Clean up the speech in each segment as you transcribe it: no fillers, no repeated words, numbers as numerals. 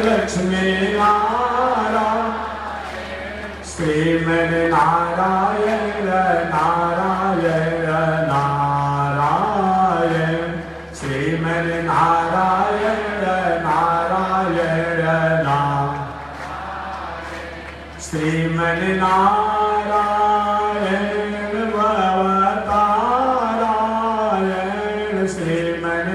लक्ष्मी नारायण श्रीमन नारायण नारायण नारायण श्रीमन नारायण नारायण श्रीमन नारायण भवतारायण श्रीमन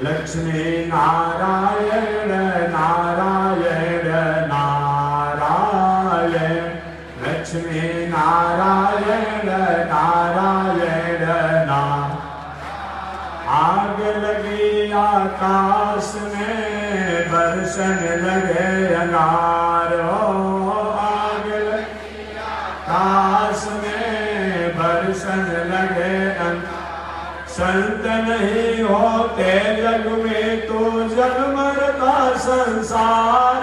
लक्ष्मी नारायण नारायण नारायण लक्ष्मी नारायण नारायण आग लगी आकाश में बरसन लगे अंगार आग लगी आकाश में बरसन लगे संत नहीं होते जग में तो जग मरता संसार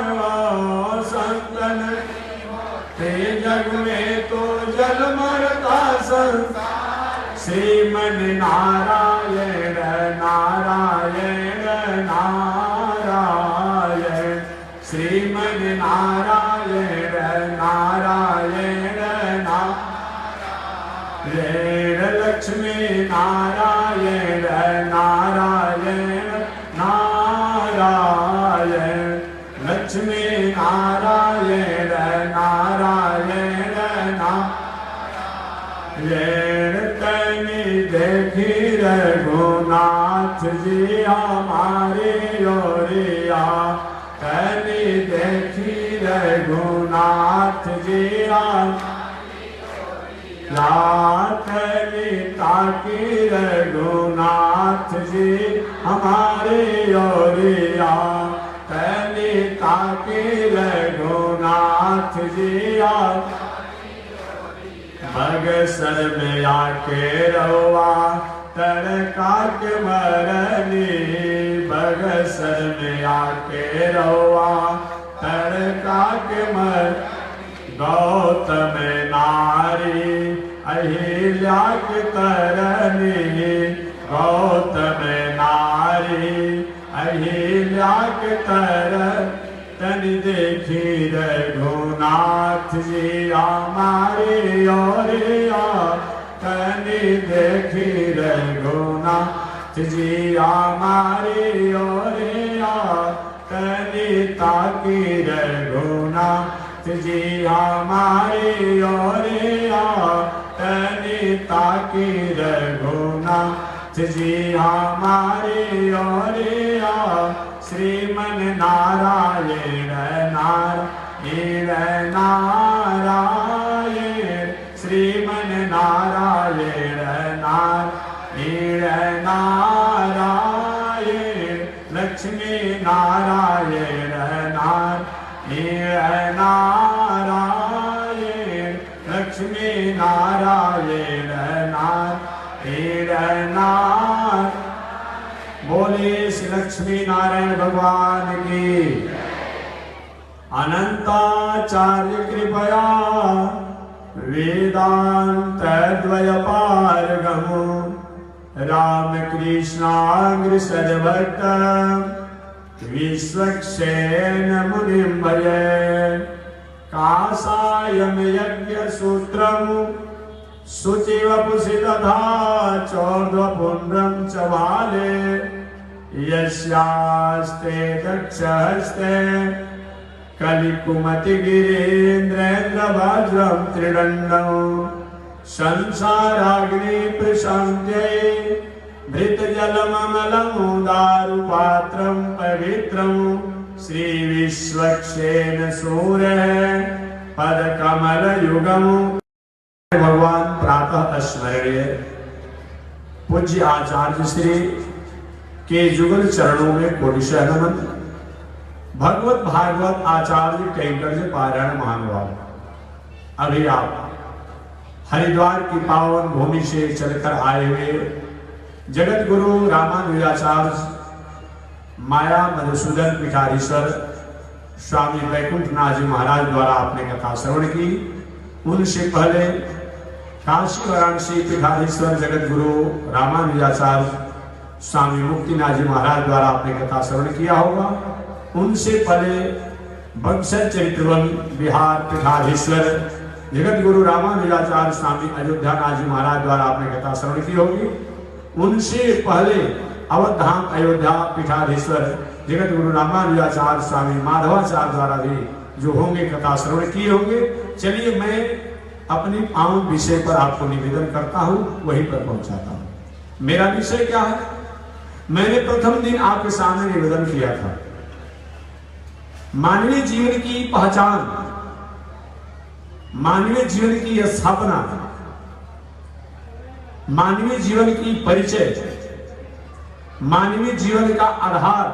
संत नहीं होते जग में तो जग मरता संसार श्रीमन नारायण नारायण नारायण श्रीमन नारायण नारायण नारायण लक्ष्मी नारायण नारायण नारायण लक्ष्मी नारायण नारायण नारायण तनि देखी रघुनाथ जी हमारे ओरिया तनि देखी रघुनाथ जी लाखनी ताकि रघुनाथ जी हमारे ओरिया तनि ताकि रघुनाथ जी बगसर में आके रवा तड़का के मरनी बगसर में आके रवा तड़का के मर गौतम नारी अहिल्या के तरनी गौतम नारी अहिल्या के तर तनि देखी रघुनाथ जी हमारे ओरिया तनि देखी रघुनाथ जी हमारे ओरिया तनि ताकि रघुनाथ जी हमारे ओरिया तनि ताकि रघुनाथ जी हमारे ओरिया श्रीमन नारायण नारायण नारायण श्रीमन नारायण नारायण नारायण लक्ष्मी नारायण नारायण नारायण लक्ष्मी नारायण नारायण नारायण बोले श्री लक्ष्मी नारायण भगवान की अनंताचार्य कृपया वेदांत द्वय पारगम रामकृष्णाग्र सद्भक्त विश्वक्षेण मुनिं भजे कासायम यज्ञ सूत्रम शुचिवपुषि तथा चौर्ध्वपुण्ड्रं च बाले यस्यास्ते दक्षहस्ते कलिकुमति गिरीन्द्रेन्द्र वज्रं त्रिदण्डं संसाराग्नि प्रशान्त्यै धृतजलममलं दारुपात्रं पवित्रं श्रीविश्वक्षेण सूर्य पदकमलयुगम् भगवान प्रातः स्मरणीय पूज्य आचार्य श्री के जुगल चरणों में कोटिशः नमन। भगवत भागवत आचार्य कैंकर्य पारायण महानुभाव, अभी आप हरिद्वार की पावन भूमि से चलकर आए हुए जगत गुरु रामानुजाचार्य माया मधुसूदन पीठाधीश्वर स्वामी वैकुंठनाथ जी महाराज द्वारा आपने कथा श्रवण की। उनसे पहले काशी वाराणसी पीठाधीश्वर जगत गुरु रामानुजाचार्य स्वामी मुक्तिनाथ जी महाराज द्वारा आपने कथा श्रवण किया होगा। उनसे पहले बक्सर चरित्रवन बिहार पीठाधीश्वर जगत गुरु रामानुजाचार्य स्वामी अयोध्यानाथ जी महाराज द्वारा आपने कथा श्रवण की होगी। उनसे पहले अवध धाम अयोध्या पीठाधीश्वर जगत गुरु रामानुजाचार्य स्वामी माधवाचार्य द्वारा भी जो होंगे कथा श्रवण किए होंगे। चलिए मैं अपनी पावन विषय पर आपको निवेदन करता हूं, वहीं पर पहुंचाता हूं। मेरा विषय क्या है? मैंने प्रथम दिन आपके सामने निवेदन किया था, मानवीय जीवन की पहचान, मानवीय जीवन की स्थापना, मानवीय जीवन की परिचय, मानवीय जीवन का आधार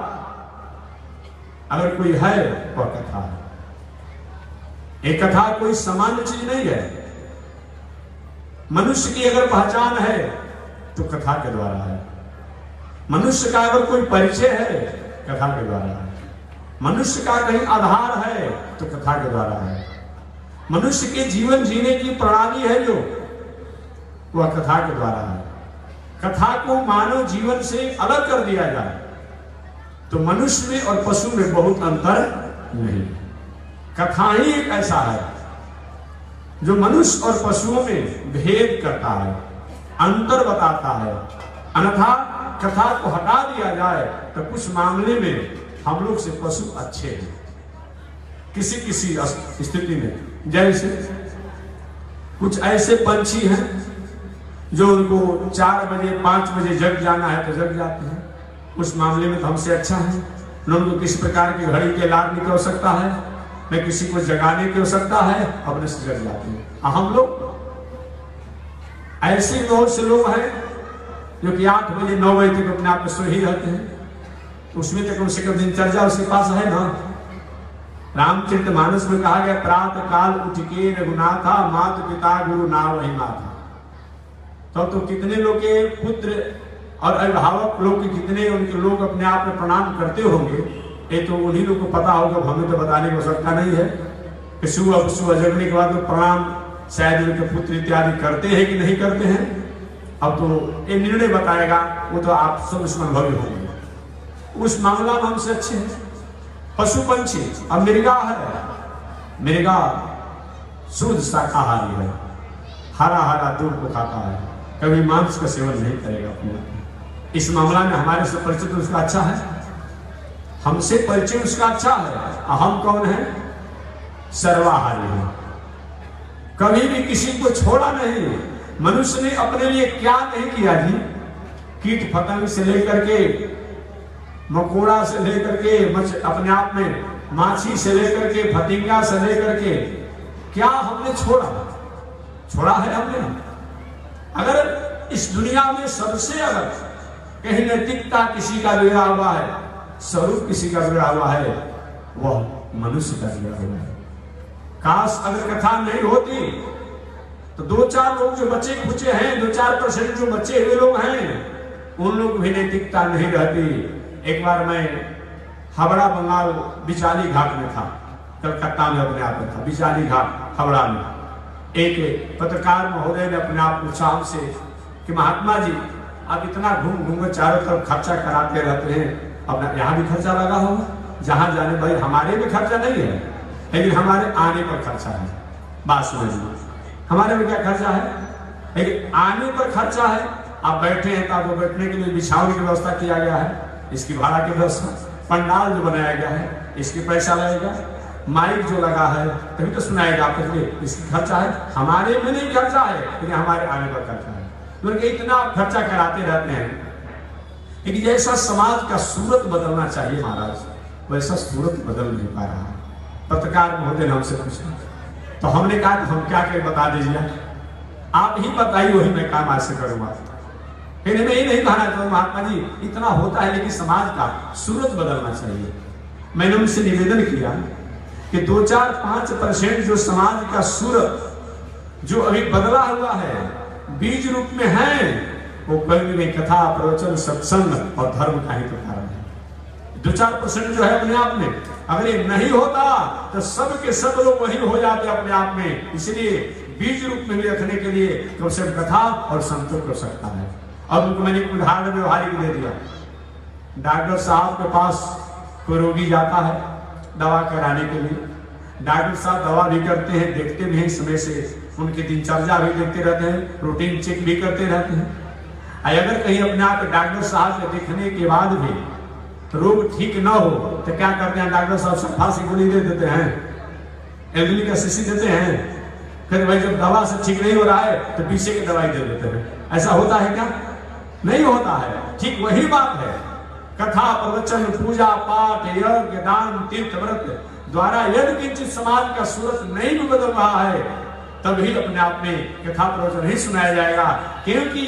अगर कोई है वह कथा है। एक कथा कोई सामान्य चीज नहीं है। मनुष्य की अगर पहचान है तो कथा के द्वारा है। मनुष्य का अगर कोई परिचय है कथा के द्वारा है। मनुष्य का कहीं आधार है तो कथा के द्वारा है। मनुष्य के जीवन जीने की प्रणाली है जो, वह कथा के द्वारा है। कथा को मानव जीवन से अलग कर दिया जाए तो मनुष्य में और पशु में बहुत अंतर नहीं। कथा ही एक ऐसा है जो मनुष्य और पशुओं में भेद करता है, अंतर बताता है। अन्यथा कथा को हटा दिया जाए तो कुछ मामले में हम लोग से पशु अच्छे हैं, किसी किसी स्थिति में। जैसे कुछ ऐसे पंछी हैं जो उनको 4 बजे 5 बजे जग जाना है तो जग जाते हैं, उस मामले में तो हमसे अच्छा है। न उनको किसी प्रकार की घड़ी के लाभ नहीं हो सकता है, न किसी को जगाने की हो सकता है, अपने से जग जाते हैं। हम लोग ऐसे बहुत से लोग हैं जो कि 8 बजे 9 बजे तक अपने आप में सो ही रहते हैं। उसमें तो कम से कम दिनचर्या उसके पास है ना। रामचरितमानस में कहा गया, प्रातः काल उठ के रघुनाथा माता पिता गुरु ना वही माता। तो कितने लोग के पुत्र और अभिभावक लोग के कितने उनके लोग अपने आप में प्रणाम करते होंगे, ये तो उन्हीं लोग को पता होगा, हमें तो बताने की आवश्यकता नहीं है कि सुबह जगने के बाद तो प्रणाम शायद उनके पुत्र इत्यादि करते हैं कि नहीं करते हैं। अब तो ये निर्णय बताएगा, वो तो आप सब इसमें अनुभवी होंगे। उस मामला में हमसे अच्छे हैं पशु पंछी। अब मृगा है, मृगा शुद्ध शाकाहारी है, हरा हरा दूध को खाता है, कभी मांस का सेवन नहीं करेगा अपने। इस मामला में हमारे से परिचय उसका अच्छा है, हमसे परिचय उसका अच्छा है। हम कौन है? सर्वाहारी है, कभी भी किसी को छोड़ा नहीं। मनुष्य ने अपने लिए क्या नहीं किया जी, कीट पतंग से लेकर के, मकोड़ा से लेकर के, अपने आप में माछी से लेकर के, फतिंगा से लेकर के, क्या हमने छोड़ा है हमने? अगर इस दुनिया में सबसे अगर कहीं नैतिकता किसी का बिगड़ा हुआ है, स्वरूप किसी का बिगड़ा हुआ है, वह मनुष्य का बिगड़ा हुआ है। काश अगर कथा नहीं होती तो 2-4 लोग जो बच्चे खुचे हैं, 2-4% जो बच्चे हुए लोग हैं, उन लोग भी नैतिकता नहीं रहती। एक बार मैं हावड़ा बंगाल बिचाली घाट में था, कलकत्ता में अपने आप में था, बिचाली घाट हावड़ा में। एक पत्रकार महोदय ने अपने आप पूछा हमसे कि महात्मा जी आप इतना घूम चारों तरफ खर्चा कराते रहते हैं, अपना यहाँ भी खर्चा लगा होगा, जहां जाने भाई हमारे में खर्चा नहीं है, लेकिन हमारे आने पर खर्चा है। बात समझिए, हमारे में क्या खर्चा है, लेकिन आने पर खर्चा है। आप बैठे हैं तो आपको बैठने के लिए बिछाने की व्यवस्था किया गया है, इसकी भाड़ा की व्यवस्था, पंडाल जो बनाया गया है इसकी पैसा लगेगा, माइक जो लगा है तभी तो सुनाएगा आपके लिए, इसकी खर्चा है। हमारे में नहीं खर्चा है, लेकिन हमारे आने पर खर्चा है। तो इतना खर्चा कराते रहते हैं। लेकिन जैसा समाज का सूरत बदलना चाहिए महाराज, वैसा सूरत बदल नहीं पा रहा है। पत्रकार महोदय ने हमसे पूछा तो हमने कहा हम क्या करें, बता दीजिए, आप ही बताइए, वही मैं काम आज से करूंगा। फिर मैं ये नहीं कहना चाहूँ महात्मा जी इतना होता है, लेकिन समाज का सूरत बदलना चाहिए। मैंने उनसे निवेदन किया कि 2-4-5% जो समाज का सूरत जो अभी बदला हुआ है, बीज रूप में है, वो कभी भी कथा प्रवचन सत्संग और धर्म का ही तो कारण है। 2-4% जो है अपने आप में, अगर ये नहीं होता तो सब के सब लोग वही हो जाते अपने आप में। इसलिए बीज रूप में भी रखने के लिए तो सिर्फ कथा और संतों कर सकता है। अब उनको मैंने एक उदाहरण व्यवहारिक दे दिया। डॉक्टर साहब के पास कोई रोगी जाता है दवा कराने के लिए, डॉक्टर साहब दवा भी करते हैं, देखते भी हैं समय से, उनकी दिनचर्या भी देखते रहते हैं, रूटीन चेक भी करते रहते हैं। अगर कहीं अपने आप डॉक्टर साहब के देखने के बाद भी रोग ठीक न हो तो क्या करते हैं, डॉक्टर साहब सफा सी गोली दे देते हैं, एल्गली का शीशी देते हैं, फिर भाई जब दवा से ठीक नहीं हो रहा है तो पीछे की दवाई दे देते हैं। ऐसा होता है क्या? नहीं होता है। ठीक वही बात है, कथा प्रवचन पूजा पाठ यज्ञ दान तीर्थ व्रत द्वारा यदि किंचित समाज का सूरत नहीं भी बदल रहा है तभी अपने आप में कथा प्रवचन नहीं सुनाया जाएगा, क्योंकि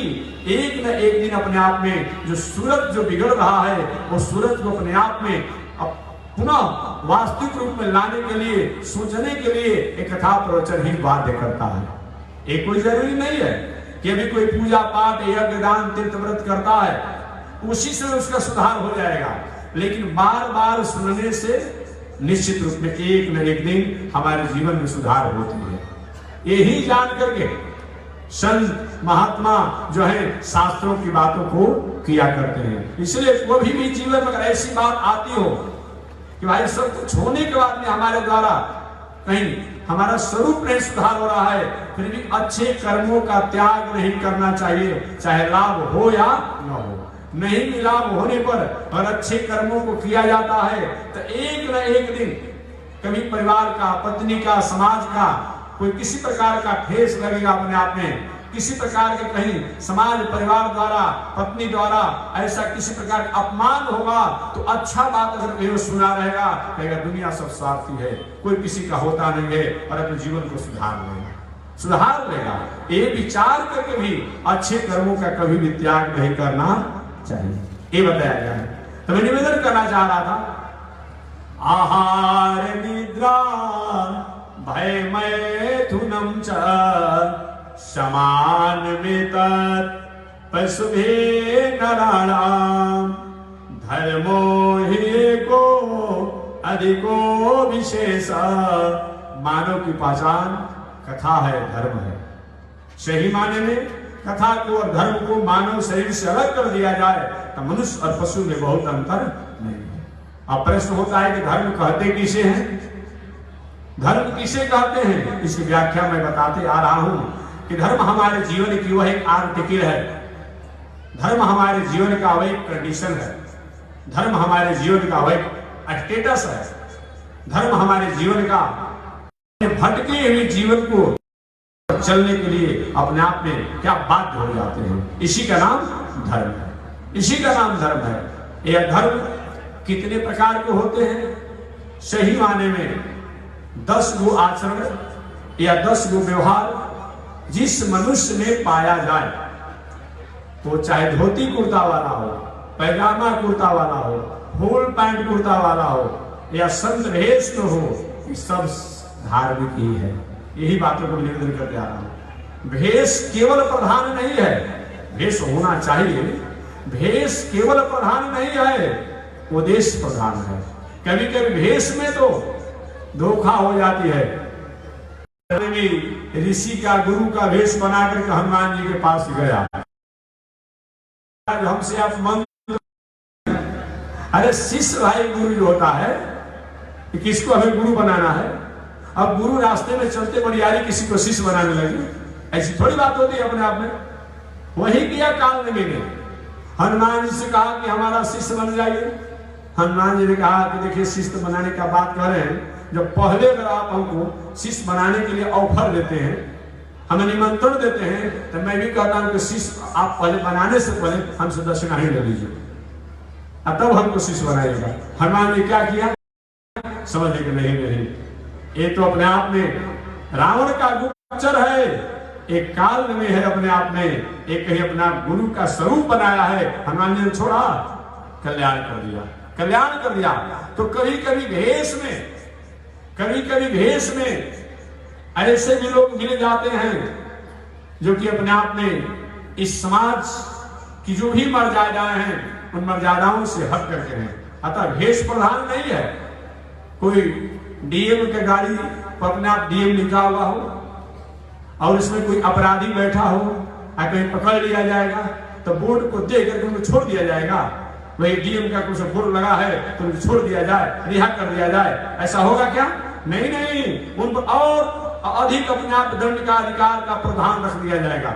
एक न एक दिन अपने आप में जो सूरत जो बिगड़ रहा है वो सूरत को अपने आप में पुनः वास्तविक रूप में लाने के लिए, सोचने के लिए एक कथा प्रवचन ही बाध्य करता है। एक कोई जरूरी नहीं है कि अभी कोई पूजा पाठ यज्ञ दान तीर्थ व्रत करता है उसी से उसका सुधार हो जाएगा, लेकिन बार बार सुनने से निश्चित रूप में एक न एक दिन हमारे जीवन में सुधार होती है। यही जान करके संत महात्मा जो है शास्त्रों की बातों को किया करते हैं। इसलिए कभी भी जीवन में ऐसी बात आती हो कि भाई सब कुछ होने के बाद में हमारे द्वारा कहीं हमारा स्वरूप नहीं सुधार हो रहा है, फिर भी अच्छे कर्मों का त्याग नहीं करना चाहिए, चाहे लाभ हो या न हो। नहीं भी लाभ होने पर और अच्छे कर्मों को किया जाता है तो एक न एक दिन कभी परिवार का, पत्नी का, समाज का कोई किसी प्रकार का ठेस लगेगा अपने आप में, किसी प्रकार के कहीं समाज परिवार द्वारा, पत्नी द्वारा ऐसा किसी प्रकार का अपमान होगा तो अच्छा बात अगर कहीं सुना रहेगा, कहेगा दुनिया सब स्वार्थी है, कोई किसी का होता नहीं है और अपने जीवन को सुधार लेगा। ये विचार करके भी अच्छे कर्मों का कभी भी त्याग नहीं करना चाहिए, ये बताया गया है। तो मैं निवेदन करना चाह रहा था, आहार निद्रा भय मैथुनम च समान में पशुभे नराणाम धर्मो ही को अधिको विशेष। मानव की पहचान कथा है, धर्म है। सही माने में कथा को और धर्म को मानव शरीर से अलग कर दिया जाए तो मनुष्य और पशु में बहुत अंतर नहीं है। अब प्रश्न होता है कि धर्म कहते किसे हैं, धर्म किसे कहते हैं? इसकी व्याख्या मैं बताते आ रहा हूं कि धर्म हमारे जीवन की वह एक आर्टिकल है, धर्म हमारे जीवन का वह एक कंडीशन है, धर्म हमारे जीवन का वह एक स्टेटस है, धर्म हमारे जीवन का भटके हुए जीवन को चलने के लिए अपने आप में क्या बाध्य हो जाते हैं। इसी का नाम धर्म है, इसी का नाम धर्म है। यह धर्म कितने प्रकार के होते हैं? सही माने में 10 गो आचरण या 10 गो व्यवहार जिस मनुष्य में पाया जाए, तो चाहे धोती कुर्ता वाला हो, पैजामा कुर्ता वाला हो, फुल पैंट कुर्ता वाला हो या संत भेष हो, ये सब धार्मिक ही है। यही बातों को निवेदन करते आ रहा हूं। भेष केवल प्रधान नहीं है, भेष होना चाहिए, भेष केवल प्रधान नहीं है, उद्देश्य प्रधान है। कभी कभी भेष में तो धोखा हो जाती है। ऋषि का, गुरु का भेष बनाकर हनुमान जी के पास गया, हमसे आप मंत्र, अरे शिष्य भाई गुरु जो होता है कि किसको हमें गुरु बनाना है। अब गुरु रास्ते में चलते बड़ियारी किसी को शिष्य बनाने लगे, ऐसी थोड़ी बात होती है अपने आप में। वही किया काल ने हनुमान जी से कहा कि हमारा शिष्य बन जाइए। हनुमान जी ने कहा कि देखिए शिष्य बनाने का बात कर रहे हैं, जब पहले अगर आप हमको शिष्य बनाने के लिए ऑफर देते हैं, हमें निमंत्रण देते हैं, तो मैं भी कहता हूं कि शिष्य आप पहले बनाने से पहले हमसे दक्षिणा ही ले लीजिए, तब हमको शिष्य बनाइएगा। हनुमान जी क्या किया? समझ लेंगे नहीं, ये तो अपने आप में रावण का गुप्तचर है, एक काल में है अपने आप में, एक ही अपना गुरु का स्वरूप बनाया है। हनुमान जी ने छोड़ा, कल्याण कर दिया, कल्याण कर दिया। तो कभी कभी भेष में, कभी कभी भेष में ऐसे भी लोग मिल जाते हैं जो कि अपने आप में इस समाज की जो भी मर्यादाएं हैं उन मर्यादाओं से हट करके हैं। अतः भेष प्रधान नहीं है। कोई डीएम के गाड़ी पर अपने आप डीएम लिखा हुआ हो और इसमें कोई अपराधी बैठा हो और कहीं पकड़ लिया जाएगा तो बोर्ड को दे करके उनको छोड़ दिया जाएगा। वही डीएम का कुछ बोर्ड लगा है तो उनको छोड़ दिया जाए, रिहा कर दिया जाए, ऐसा होगा क्या? नहीं नहीं, उन पर और अधिक अपने आप दंड का अधिकार का प्रावधान रख दिया जाएगा।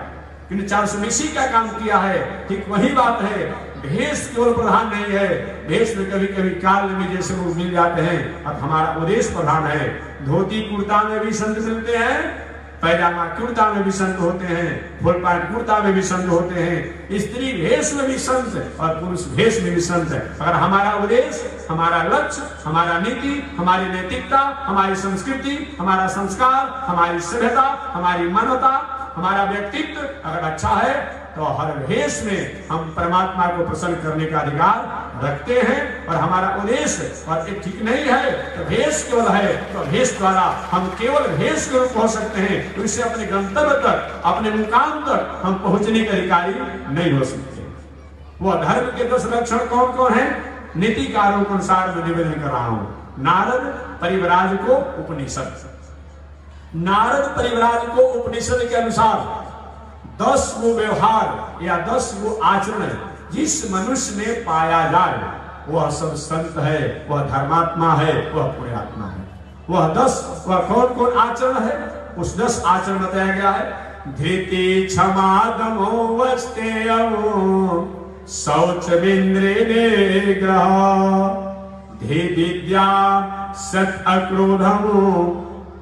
किंतु 480 का काम किया है, ठीक वही बात है। भेष केवल प्रधान नहीं है, भेष में कभी कभी काल में जैसे लोग मिल जाते हैं, अब हमारा उद्देश्य प्रधान है। धोती कुर्ता में भी संत मिलते हैं, पैजामा कुर्ता में भी संत होते हैं, फुल पैंट कुर्ता में भी संत होते हैं, स्त्री भेष में भी संत और पुरुष भेष में भी संत है। अगर हमारा उद्देश्य, हमारा लक्ष्य, हमारा नीति, हमारी नैतिकता, हमारी संस्कृति, हमारा संस्कार, हमारी सभ्यता, हमारी मानवता, हमारा व्यक्तित्व अगर अच्छा है तो हर भेष में हम परमात्मा को प्रसन्न करने का अधिकार रखते हैं। और हमारा उद्देश्य और एक ठीक नहीं है तो भेष केवल है, तो भेष द्वारा हम केवल भेष के रूप पहुंच सकते हैं, तो इससे अपने गंतव्य तक, अपने मुकाम तक हम पहुंचने के अधिकारी नहीं हो सकते। वह धर्म के 10 लक्षण कौन कौन है? नीतिकारों के अनुसार मैं निवेदन कर रहा हूं। नारद परिव्राज को उपनिषद, नारद परिव्राज को उपनिषद के अनुसार 10 वो व्यवहार या 10 वो आचरण जिस मनुष्य में पाया जाए वह सब संत है, वह धर्मात्मा है, वह पुण्यात्मा है। वह 10 वह कौन कौन आचरण है? उस 10 आचरण बताया गया है। धृति क्षमा दमो वस्तेयो शौच विंद्रे निग्रह धि विद्या सत अक्रोधमो।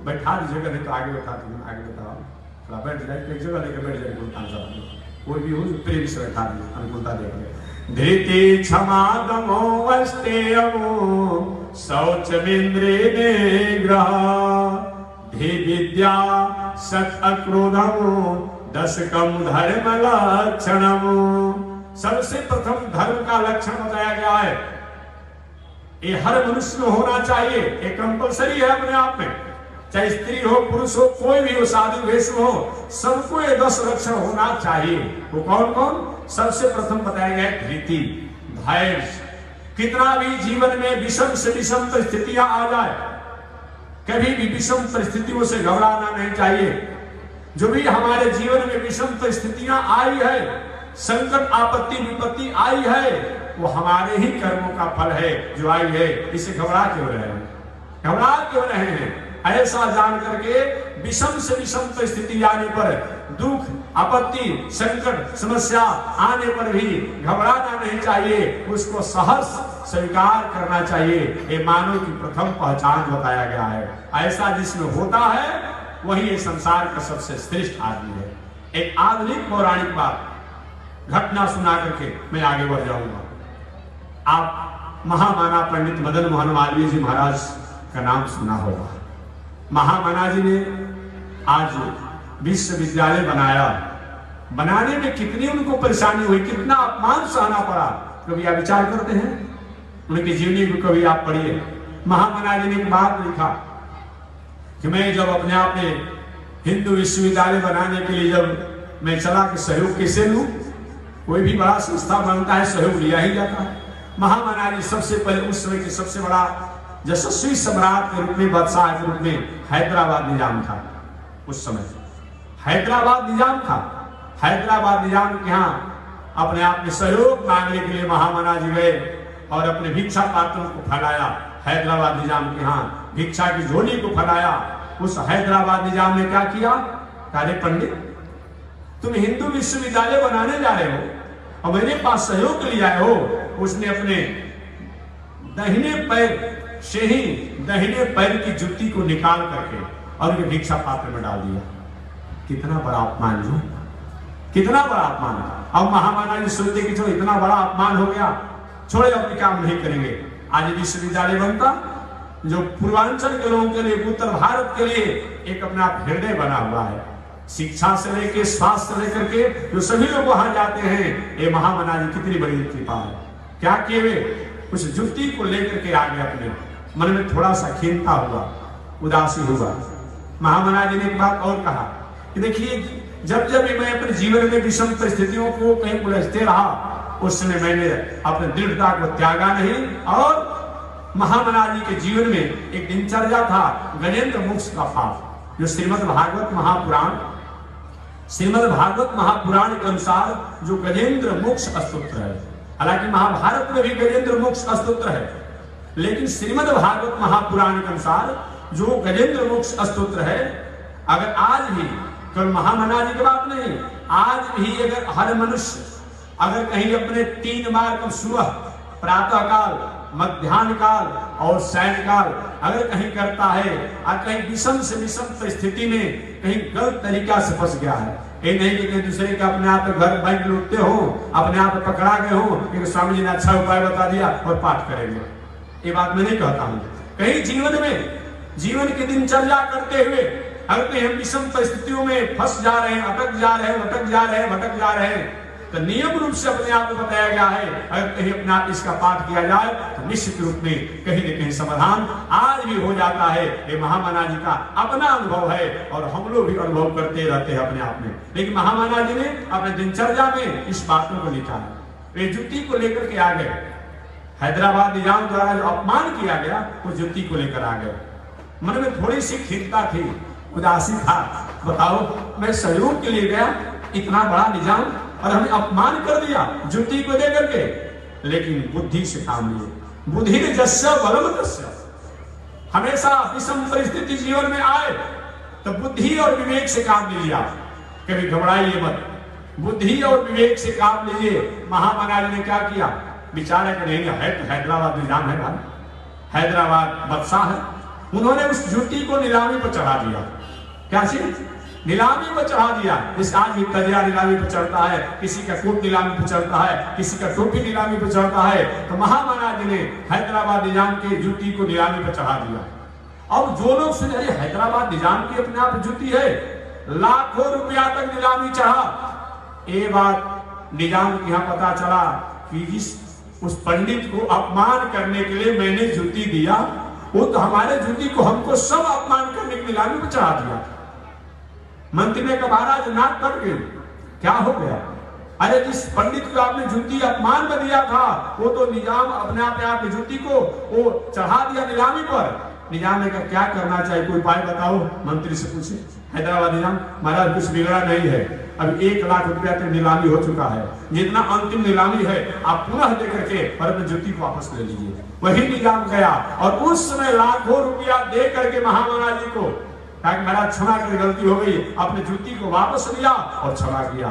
बैठा दीजिएगा नहीं तो आगे बैठा दीजिए, आगे बताओ, थोड़ा बैठ जाए, एक जगह लेकर बैठ जाए, कोई भी हो प्रेम से बैठा दीजिए, अनुकूलता देख ले। धृति क्षमा दमो वस्तेयो शौच विंद्रे निग्रह धि विद्या सत अक्रोधमो दशकम धर्म लक्षणमो। सबसे प्रथम धर्म का लक्षण बताया गया है, ये हर मनुष्य में होना चाहिए, ये कंपल्सरी है अपने आप में, चाहे स्त्री हो पुरुष हो कोई भी हो, साधु वेश हो, सबको ये 10 लक्षण होना चाहिए। वो कौन कौन? सबसे प्रथम बताया गया धृति, धैर्य। कितना भी जीवन में विषम से विषम परिस्थितियां आ जाए, कभी भी विषम परिस्थितियों से घबराना नहीं चाहिए। जो भी हमारे जीवन में विषम परिस्थितियां आई है, संकट आपत्ति विपत्ति आई है, वो हमारे ही कर्मों का फल है जो आई है। इसे घबरा क्यों रहे हैं? घबरा क्यों रहे हैं? ऐसा जान करके विषम से विषम परिस्थिति आने पर, दुख आपत्ति संकट समस्या आने पर भी घबराना नहीं चाहिए, उसको सहर्ष स्वीकार करना चाहिए। ये मानव की प्रथम पहचान बताया गया है। ऐसा जिसमें होता है वही ये संसार का सबसे श्रेष्ठ आदमी है। एक आधुनिक पौराणिक बात घटना सुना करके मैं आगे बढ़ जाऊंगा। आप महामाना पंडित मदन मोहन मालवीय जी महाराज का नाम सुना होगा। महामाना जी ने आज विश्वविद्यालय बनाया, बनाने में कितनी उनको परेशानी हुई, कितना अपमान सहना पड़ा, कभी आप विचार करते हैं? उनकी जीवनी को कभी आप पढ़िए। महामाना जी ने एक बात लिखा कि मैं जब अपने आप में हिंदू विश्वविद्यालय बनाने के लिए जब मैं चला कि सहयोग कैसे लूं, कोई भी बड़ा संस्था बनता है सहयोग लिया ही जाता है। महामाना जी सबसे पहले उस समय के सबसे बड़ा यशस्वी सम्राट के रूप में, बादशाह के रूप में हैदराबाद निजाम था। उस समय हैदराबाद निजाम था। हैदराबाद निजाम के यहाँ अपने आप में सहयोग मांगने के लिए महामाना जी गए और अपने भिक्षा पात्रों को फैलाया। हैदराबाद निजाम के यहाँ भिक्षा की झोली को फैलाया। उस हैदराबाद निजाम ने क्या किया? अरे पंडित, तुम हिंदू विश्वविद्यालय बनाने जा रहे हो और मेरे पास सहयोग के लिए आए हो। उसने अपने दाहिने पैर से ही दाहिने पैर की जुत्ती को निकाल करके और उनके भिक्षा पात्र में डाल दिया। कितना बड़ा अपमान जो, कितना बड़ा अपमान। अब महामाना जी सोचते कि जो इतना बड़ा अपमान हो गया, छोड़े अपने काम नहीं करेंगे। आज विश्वविद्यालय बनता जो पूर्वांचल के लोगों के लिए, उत्तर भारत के लिए एक अपना हृदय बना हुआ है। शिक्षा से लेकर स्वास्थ्य से लेकर के जो सभी लोग वहां जाते हैं, ये महामाना जी कितनी बड़ी कृपा है। क्या किए वे? उस जुत्ती को लेकर के आगे अपने मन में थोड़ा सा खीनता हुआ, उदासी हुआ। महामाना जी ने एक बात और कहा कि देखिए, जब जब मैं अपने जीवन में विषम परिस्थितियों को कहीं उलझते रहा, उस समय मैंने अपनी दृढ़ता को त्यागा नहीं। और महामाना जी के जीवन में एक दिनचर्या था गजेंद्र मोक्ष का पाठ, जो श्रीमद् भागवत महापुराण श्रीमद् भागवत महापुराण के अनुसार जो गजेंद्र मोक्ष स्तोत्र है, हालांकि महाभारत में भी गजेंद्र मोक्ष स्तोत्र है, लेकिन श्रीमद् भागवत महापुराण के अनुसार जो गजेंद्र मोक्ष स्तोत्र है, अगर आज भी, केवल महामना जी की बात नहीं, आज भी अगर हर मनुष्य अगर कहीं अपने 3 बार कम सुबह, प्रातः काल, मध्याह्न काल और सायं काल अगर कहीं करता है और कहीं विषम से विषम परिस्थिति में कहीं गलत तरीका से फंस गया है, ये नहीं कि दूसरे का अपने आप घर बैंक लूटते हो, अपने आप पकड़ा गए हो, क्योंकि स्वामी जी ने अच्छा उपाय बता दिया और पाठ करेंगे, ये बात मैं नहीं कहता हूं। कहीं जीवन में, जीवन की दिनचर्या करते हुए अगर कहीं हम विषम परिस्थितियों में फंस जा रहे हैं, अटक जा रहे हैं, भटक जा रहे हैं, भटक जा रहे हैं, तो नियम रूप से अपने आप में बताया गया है, अगर कहीं अपने आप इसका पाठ किया जाए तो निश्चित रूप में कहीं न कहीं समाधान आज भी हो जाता है। ये महामना जी का अपना अनुभव है और हम लोग भी अनुभव करते रहते हैं अपने आप में। लेकिन महामना जी ने अपने दिनचर्या में इस बातों को लिखा है। वे जुत्ती को लेकर के आ गए, हैदराबाद निजाम द्वारा जो अपमान किया गया वो जुत्ती को लेकर आ गए। मन में थोड़ी सी खिन्नता थी, उदासी था, बताओ मैं सहयोग के लिए गया, इतना बड़ा निजाम और हमें अपमान कर दिया जुत्ती को दे करके, लेकिन बुद्धि से काम लिए। बुद्धि जस्य बलम तस्य, हमेशा विषम परिस्थिति जीवन में आए तो बुद्धि और विवेक से काम लीजिए। कभी घबराइए मत, बुद्धि और विवेक से काम लीजिए। महामना जी ने क्या किया, विचार है कि नहीं है तो हैदराबाद निजाम है भाई, हैदराबाद बादशाह है, उन्होंने उस जुत्ती को नीलामी पर चढ़ा दिया। क्या चीज? नीलामी पर चढ़ा दिया। जिस आज भी तजिया नीलामी पर चढ़ता है, किसी का कोट नीलामी पर चढ़ता है, किसी का टोपी नीलामी पर चढ़ता है, तो महामना जी ने हैदराबाद निजाम के जूती को नीलामी पर चढ़ा दिया। अब जो लोग सुने अरे हैदराबाद निजाम की अपने आप जूती है, लाखों रुपया तक नीलामी चढ़ा। ये बात निजाम को यहाँ पता चला कि उस पंडित को अपमान करने के लिए मैंने जूती दिया, वो तो हमारे जूती को हमको सब अपमान करने की नीलामी पर चढ़ा दिया। मंत्री ने कहा महाराज नाक कट गई, क्या हो गया? अरे जिस पंडित को आपने जूती अपमान में दिया था वो तो निजाम अपने आप में आपकी जूती को वो चढ़ा दिया नीलामी पर। निजाम ने कहा क्या करना चाहिए, कोई उपाय बताओ। मंत्री से पूछे हैदराबाद निजाम, महाराज कुछ बिगड़ा नहीं है, अब 1 लाख रुपया तक नीलामी हो चुका है, जितना अंतिम नीलामी है आप पुनः दे करके और अपनी जूती को वापस ले लीजिए। वही निजाम गया और उस समय लाखों रुपया दे करके महामना जी को महाराज क्षमा कर गलती हो गई, अपने जूती को वापस लिया और क्षमा किया।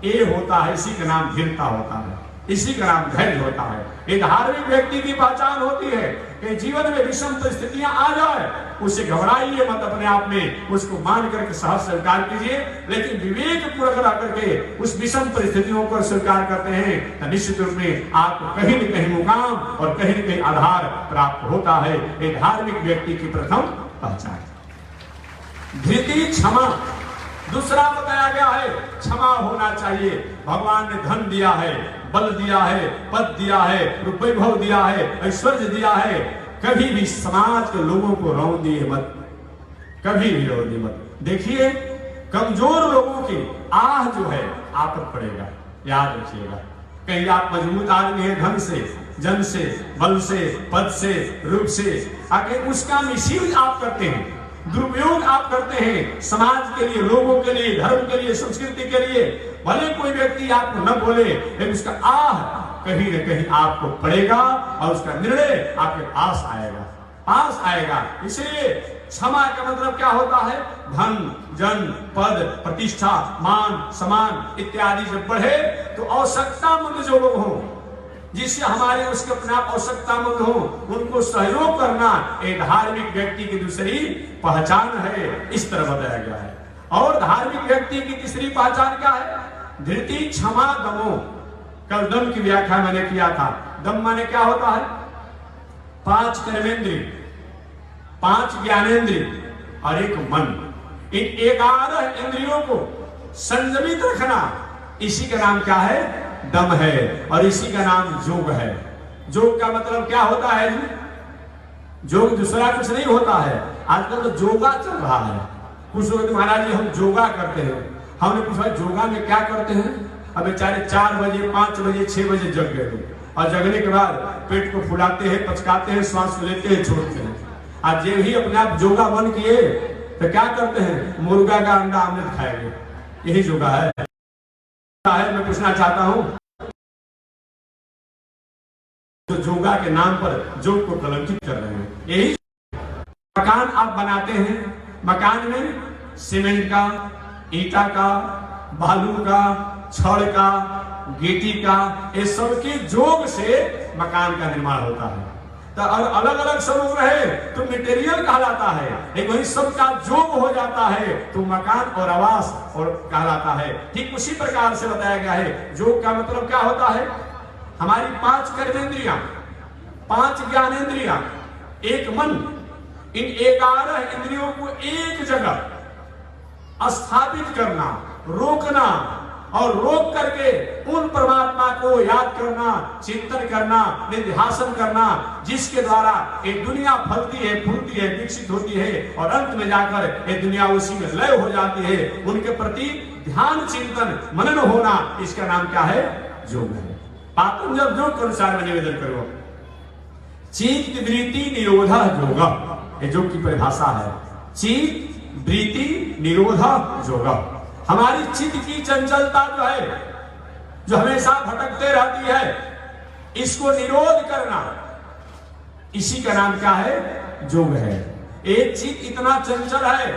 ये होता है, इसी का नाम धीरता होता है, इसी का नाम धैर्य होता है। एक धार्मिक व्यक्ति की पहचान होती है कि जीवन में विषम परिस्थितियां आ जाए उसे घबराइए मत, अपने आप में उसको मान करके सहज स्वीकार कीजिए, लेकिन विवेक पूर्वक रह करके उस विषम परिस्थितियों को स्वीकार करते हैं तो निश्चित रूप में आपको कहीं न कहीं मुकाम और कहीं न कहीं आधार प्राप्त होता है। एक धार्मिक व्यक्ति की प्रथम पहचान। धृति क्षमा, दूसरा बताया गया है क्षमा होना चाहिए। भगवान ने धन दिया है, बल दिया है, पद दिया है, वैभव दिया है, ऐश्वर्य दिया है, कभी भी समाज के लोगों को रौंदिए मत, कभी भी रौंदिए मत। देखिए कमजोर लोगों की आह जो है आप पर पड़ेगा, याद रखिएगा। कहीं आप मजबूत आदमी है, धन से, जन से, बल से, पद से, रूप से, आगे उसका मिसयूज आप करते हैं, दुरुपयोग आप करते हैं समाज के लिए, लोगों के लिए, धर्म के लिए, संस्कृति के लिए। भले कोई व्यक्ति आपको न बोले लेकिन उसका आह कहीं न कहीं आपको पड़ेगा और उसका निर्णय आपके पास आएगा। इसलिए क्षमा का मतलब क्या होता है? धन, जन, पद, प्रतिष्ठा, मान, सम्मान इत्यादि जब बढ़े तो आवश्यकतामंद जो लोग हों, जिससे हमारे उसके अपने आप आवश्यकतामंद हो, उनको सहयोग करना एक धार्मिक व्यक्ति की दूसरी पहचान है, इस तरह बताया गया है। और धार्मिक व्यक्ति की तीसरी पहचान क्या है? धृति क्षमा दमो। कल दम की व्याख्या मैंने किया था। दम माने क्या होता है? 5 कर्मेंद्रिय, 5 ज्ञानेंद्रिय और 1 मन, इन 11 इंद्रियों को संयमित रखना, इसी का नाम क्या है? दम है। और इसी का नाम योग है। योग का मतलब क्या होता है? योग दूसरा कुछ नहीं होता है। आजकल तो योगा चल रहा है। कुछ लोग महाराज जी हम योगा करते हैं। हमने पूछा योगा में क्या करते हैं? अब बेचारे 4 बजे, 5 बजे, 6 बजे जग गए और जगने के बाद पेट को फुलाते हैं, पचकाते हैं, श्वास लेते हैं, छोड़ते हैं। आज ये भी अपने आप योगा बन किए तो क्या करते हैं? मुर्गा का अंडा आमलेट खाएंगे। यही योगा है। मैं पूछना चाहता हूं, तो योगा के नाम पर योग को कलंकित कर रहे हैं। यही मकान आप बनाते हैं, मकान में सीमेंट का, ईटा का, बालू का, छड़ का, गिट्टी का, ये सब के जोग से मकान का निर्माण होता है। तो अलग अलग स्वरूप रहे तो मटेरियल कहलाता है, लेकिन वही सबका जोग हो जाता है तो मकान और आवास और कहलाता है। ठीक उसी प्रकार से बताया गया है। जोग का मतलब क्या होता है? हमारी 5 कर्मेंद्रियां, 5 ज्ञानेंद्रियां, एक मन, इन 11 इंद्रियों को एक जगह स्थापित करना, रोकना और रोक करके उन परमात्मा को याद करना, चिंतन करना, निध्यासन करना, जिसके द्वारा ये दुनिया फलती है, फूलती है, विकसित होती है और अंत में जाकर ये दुनिया उसी में लय हो जाती है। उनके प्रति ध्यान, चिंतन, मनन होना, इसका नाम क्या है? योग है। पातुम जब योग के अनुसार में निवेदन करो, चित्त वृत्ति निरोधा योगा, ये योग की परिभाषा है। चित्त वृत्ति निरोधा योगा, हमारी चित्त की चंचलता जो है, जो हमेशा भटकते रहती है, इसको निरोध करना, इसी का नाम क्या है? योग है। एक चित्त इतना चंचल है,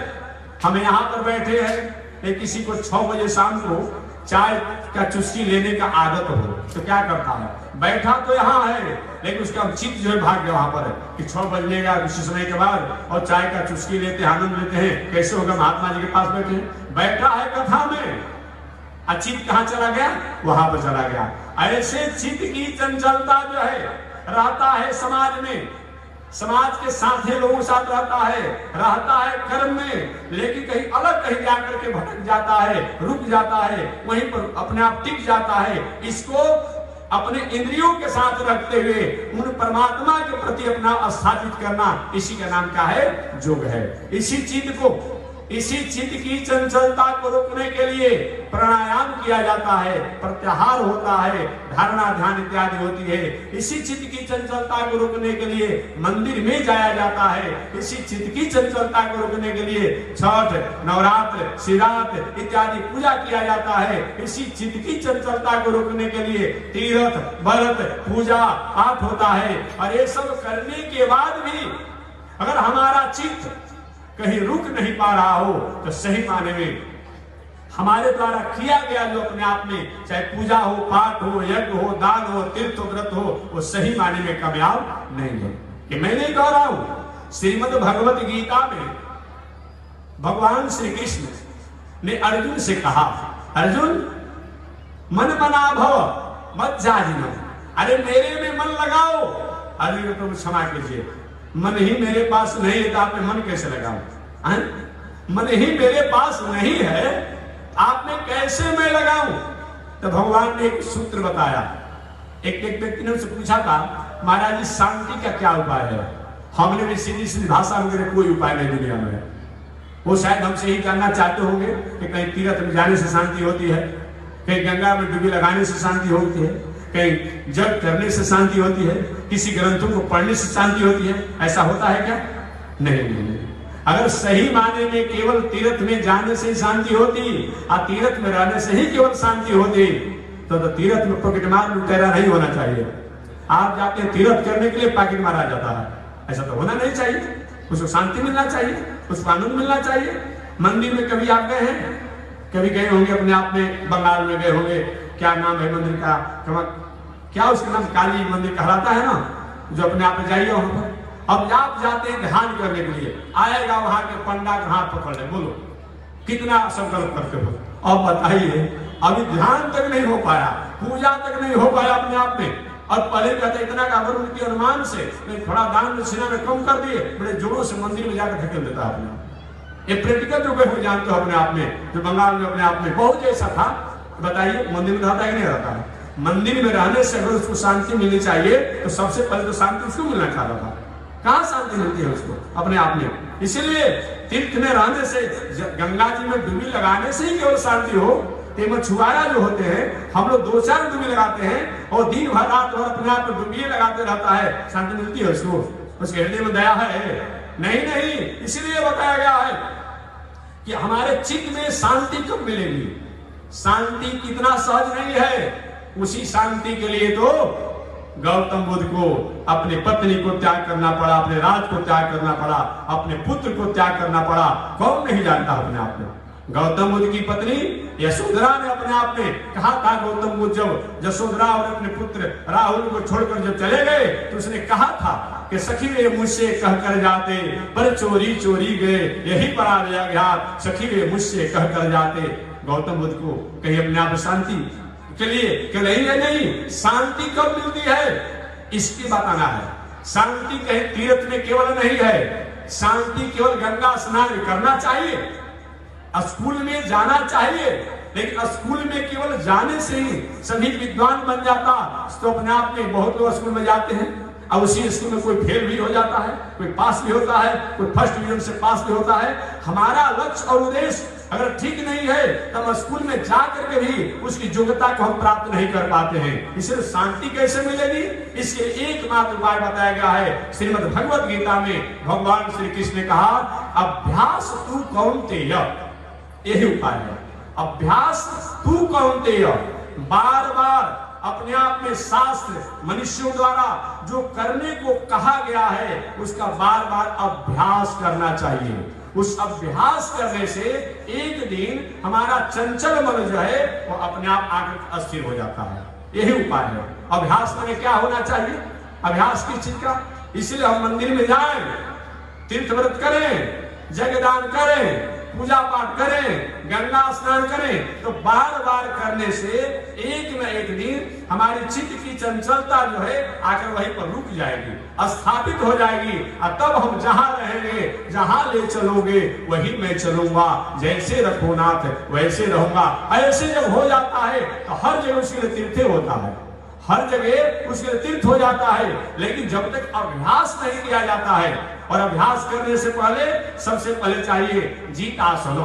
हम यहां पर बैठे हैं, किसी को 6 बजे शाम को चाय का चुस्की लेने का आदत हो तो क्या करता है? बैठा तो यहाँ है, लेकिन उसका चित्त जो है भाग गया वहां पर कि 6 बजने का कुछ समय के बाद और चाय का चुस्की लेते हैं, आनंद लेते हैं। कैसे होगा? महात्मा जी के पास बैठे, बैठा है कथा में, चित्त कहाँ चला गया? वहां पर चला गया। ऐसे चित्त की चंचलता जो है रहता है समाज में, समाज के साथ लोगों के साथ रहता है कर्म में, लेकिन कहीं अलग कहीं जाकर के भटक जाता है, रुक जाता है, वहीं पर अपने आप टिक जाता है। इसको अपने इंद्रियों के साथ रखते हुए उन परमात्मा के प्रति अपना स्थापित करना, इसी का नाम क्या है? योग है। इसी चित्त की चंचलता को रोकने के लिए प्राणायाम किया जाता है, प्रत्याहार होता है, धारणा ध्यान इत्यादि होती है। इसी चित्त की चंचलता को रोकने के लिए मंदिर में जाया जाता है। इसी चित्त की चंचलता को रोकने के लिए छठ, नवरात्र, शिवरात्र इत्यादि पूजा किया जाता है। इसी चित्त की चंचलता को रोकने के लिए तीर्थ, व्रत, पूजा पाठ होता है। और ये सब करने के बाद भी अगर हमारा चित्त कहीं रुक नहीं पा रहा हो तो सही माने में हमारे द्वारा किया गया जो अपने आप में, चाहे पूजा हो, पाठ हो, यज्ञ हो, दान हो, तीर्थ व्रत हो, वो सही माने में कामयाब नहीं है। कि मैं नहीं कह रहा हूं, श्रीमद् भगवत गीता में भगवान श्री कृष्ण ने अर्जुन से कहा, अर्जुन मन बना भव मत जाहिनो, अरे मेरे में मन लगाओ। अर्जुन को क्षमा कीजिए, मन ही मेरे पास नहीं है तो आप में मन कैसे लगाऊं? मन ही मेरे पास नहीं है, आप में कैसे मैं लगाऊं? तो भगवान ने एक सूत्र बताया। एक व्यक्ति ने उनसे पूछा था, महाराज जी शांति का क्या उपाय है? हमने भी सीधी सीधी भाषा में कोई उपाय नहीं दुनिया में। वो शायद हमसे ही जानना चाहते होंगे कि कहीं तीर्थ में जाने से शांति होती है, कहीं गंगा में डुबकी लगाने से शांति होती है, कहीं जप करने से शांति होती है, किसी ग्रंथों को पढ़ने से शांति होती है। ऐसा होता है क्या? नहीं। अगर सही माने में केवल तीर्थ में जाने से ही शांति होती और तीर्थ में रहने से ही केवल शांति होती तो तीर्थ में पॉकेट मार लुटेरा नहीं होना चाहिए। आप जाते हैं तीर्थ करने के लिए, पॉकेट मारा जाता है, ऐसा तो होना नहीं चाहिए। उसको शांति मिलना चाहिए, उसको आनंद मिलना चाहिए। मंदिर में कभी आप गए हैं? कभी गए होंगे अपने आप में, बंगाल में गए होंगे, क्या नाम है मंदिर का, क्या उसका नाम काली मंदिर कहलाता है ना, जो अपने आप में जाइए वहां पर। अब आप जाते हैं ध्यान करने के लिए, आएगा वहां के पंडा का हाथ पकड़ ले, बोलो कितना संकल्प करते हो? अब बताइए, अभी ध्यान तक नहीं हो पाया, पूजा तक नहीं हो पाया अपने आप में, और पहले कहते इतना का अगर उनके अनुमान से थोड़ा दान दक्षिणा में कम कर दिए, बड़े जोरों से मंदिर में जाकर ढकेल देता है अपने। ये प्रैक्टिकल जो गए जानते हो अपने आप में, जो बंगाल में अपने आप में बहुत जैसा था। बताइए मंदिर में रहता है कि नहीं रहता है? मंदिर में रहने से अगर उसको शांति मिलनी चाहिए तो सबसे पहले तो शांति उसको मिलना चाहता था। कहाँ शांति मिलती है उसको? अपने आप में। इसीलिए तीर्थ में रहने से, गंगा जी में डुबकी लगाने से ही केवल शांति हो। ये मछुआरा जो होते हैं, हम लोग 2-4 डुबकी लगाते हैं और दिन भर रात भर अपने आप में डुबकी लगाते रहता है, शांति मिलती है उसको? उसके हृदय में दया है? नहीं। इसीलिए बताया गया है कि हमारे चित्त में शांति कब मिलेगी। शांति कितना सहज नहीं है। उसी शांति के लिए तो गौतम बुद्ध को अपनी पत्नी को त्याग करना पड़ा, अपने राज को त्याग करना पड़ा, अपने पुत्र को त्याग करना पड़ा। कौन नहीं जानता अपने आप में। गौतम बुद्ध की पत्नी यशोधरा ने अपने आप में कहा था, गौतम बुद्ध जब यशोधरा और अपने पुत्र राहुल को छोड़कर जब चले गए तो उसने कहा था कि सखी वे मुझसे कह कर जाते, पर चोरी चोरी गए यही पर आ गया। सखी वे मुझसे कह कर जाते। गौतम बुद्ध को कहीं अपने आप शांति के लिए कि नहीं, शांति कब मिलती है इसकी बात आना है। शांति कहीं तीर्थ में केवल नहीं है। शांति केवल गंगा स्नान करना चाहिए, स्कूल में जाना चाहिए, लेकिन स्कूल में केवल जाने से ही सभी विद्वान बन जाता तो अपने आप में बहुत लोग स्कूल में जाते हैं और उसी स्कूल में कोई फेल भी हो जाता है, कोई पास भी होता है, कोई फर्स्ट डिवीजन से पास भी होता है। हमारा लक्ष्य और उद्देश्य अगर ठीक नहीं है तब स्कूल में जाकर के भी उसकी योग्यता को हम प्राप्त नहीं कर पाते हैं। इसलिए शांति कैसे मिलेगी, इसके एकमात्र उपाय बताया गया है श्रीमद् भगवत गीता में। भगवान श्री कृष्ण ने कहा, अभ्यास तू कौन्तेय, यही उपाय है। अभ्यास तू कौन्तेय, बार बार अपने आप में शास्त्र मनुष्यों द्वारा जो करने को कहा गया है उसका बार बार अभ्यास करना चाहिए। उस अभ्यास करने से एक दिन हमारा चंचल मन जो है वो अपने आप आकर अस्थिर हो जाता है। यही उपाय है। अभ्यास में क्या होना चाहिए, अभ्यास किस चीज का। इसलिए हम मंदिर में जाएं, तीर्थ व्रत करें, जगदान करें, पूजा पाठ करें, गंगा स्नान करें, तो बार बार करने से एक न एक दिन हमारी चित्त की चंचलता जो है आकर वहीं पर रुक जाएगी, स्थापित हो जाएगी। और तब हम जहां रहेंगे, जहां ले चलोगे वहीं मैं चलूंगा, जैसे रखो नाथ वैसे रहूंगा। ऐसे जब हो जाता है तो हर जगह उसके लिए तीर्थ होता है, हर जगह उसके लिए तीर्थ हो जाता है। लेकिन जब तक अभ्यास नहीं किया जाता है, और अभ्यास करने से पहले सबसे पहले चाहिए जीत आसन।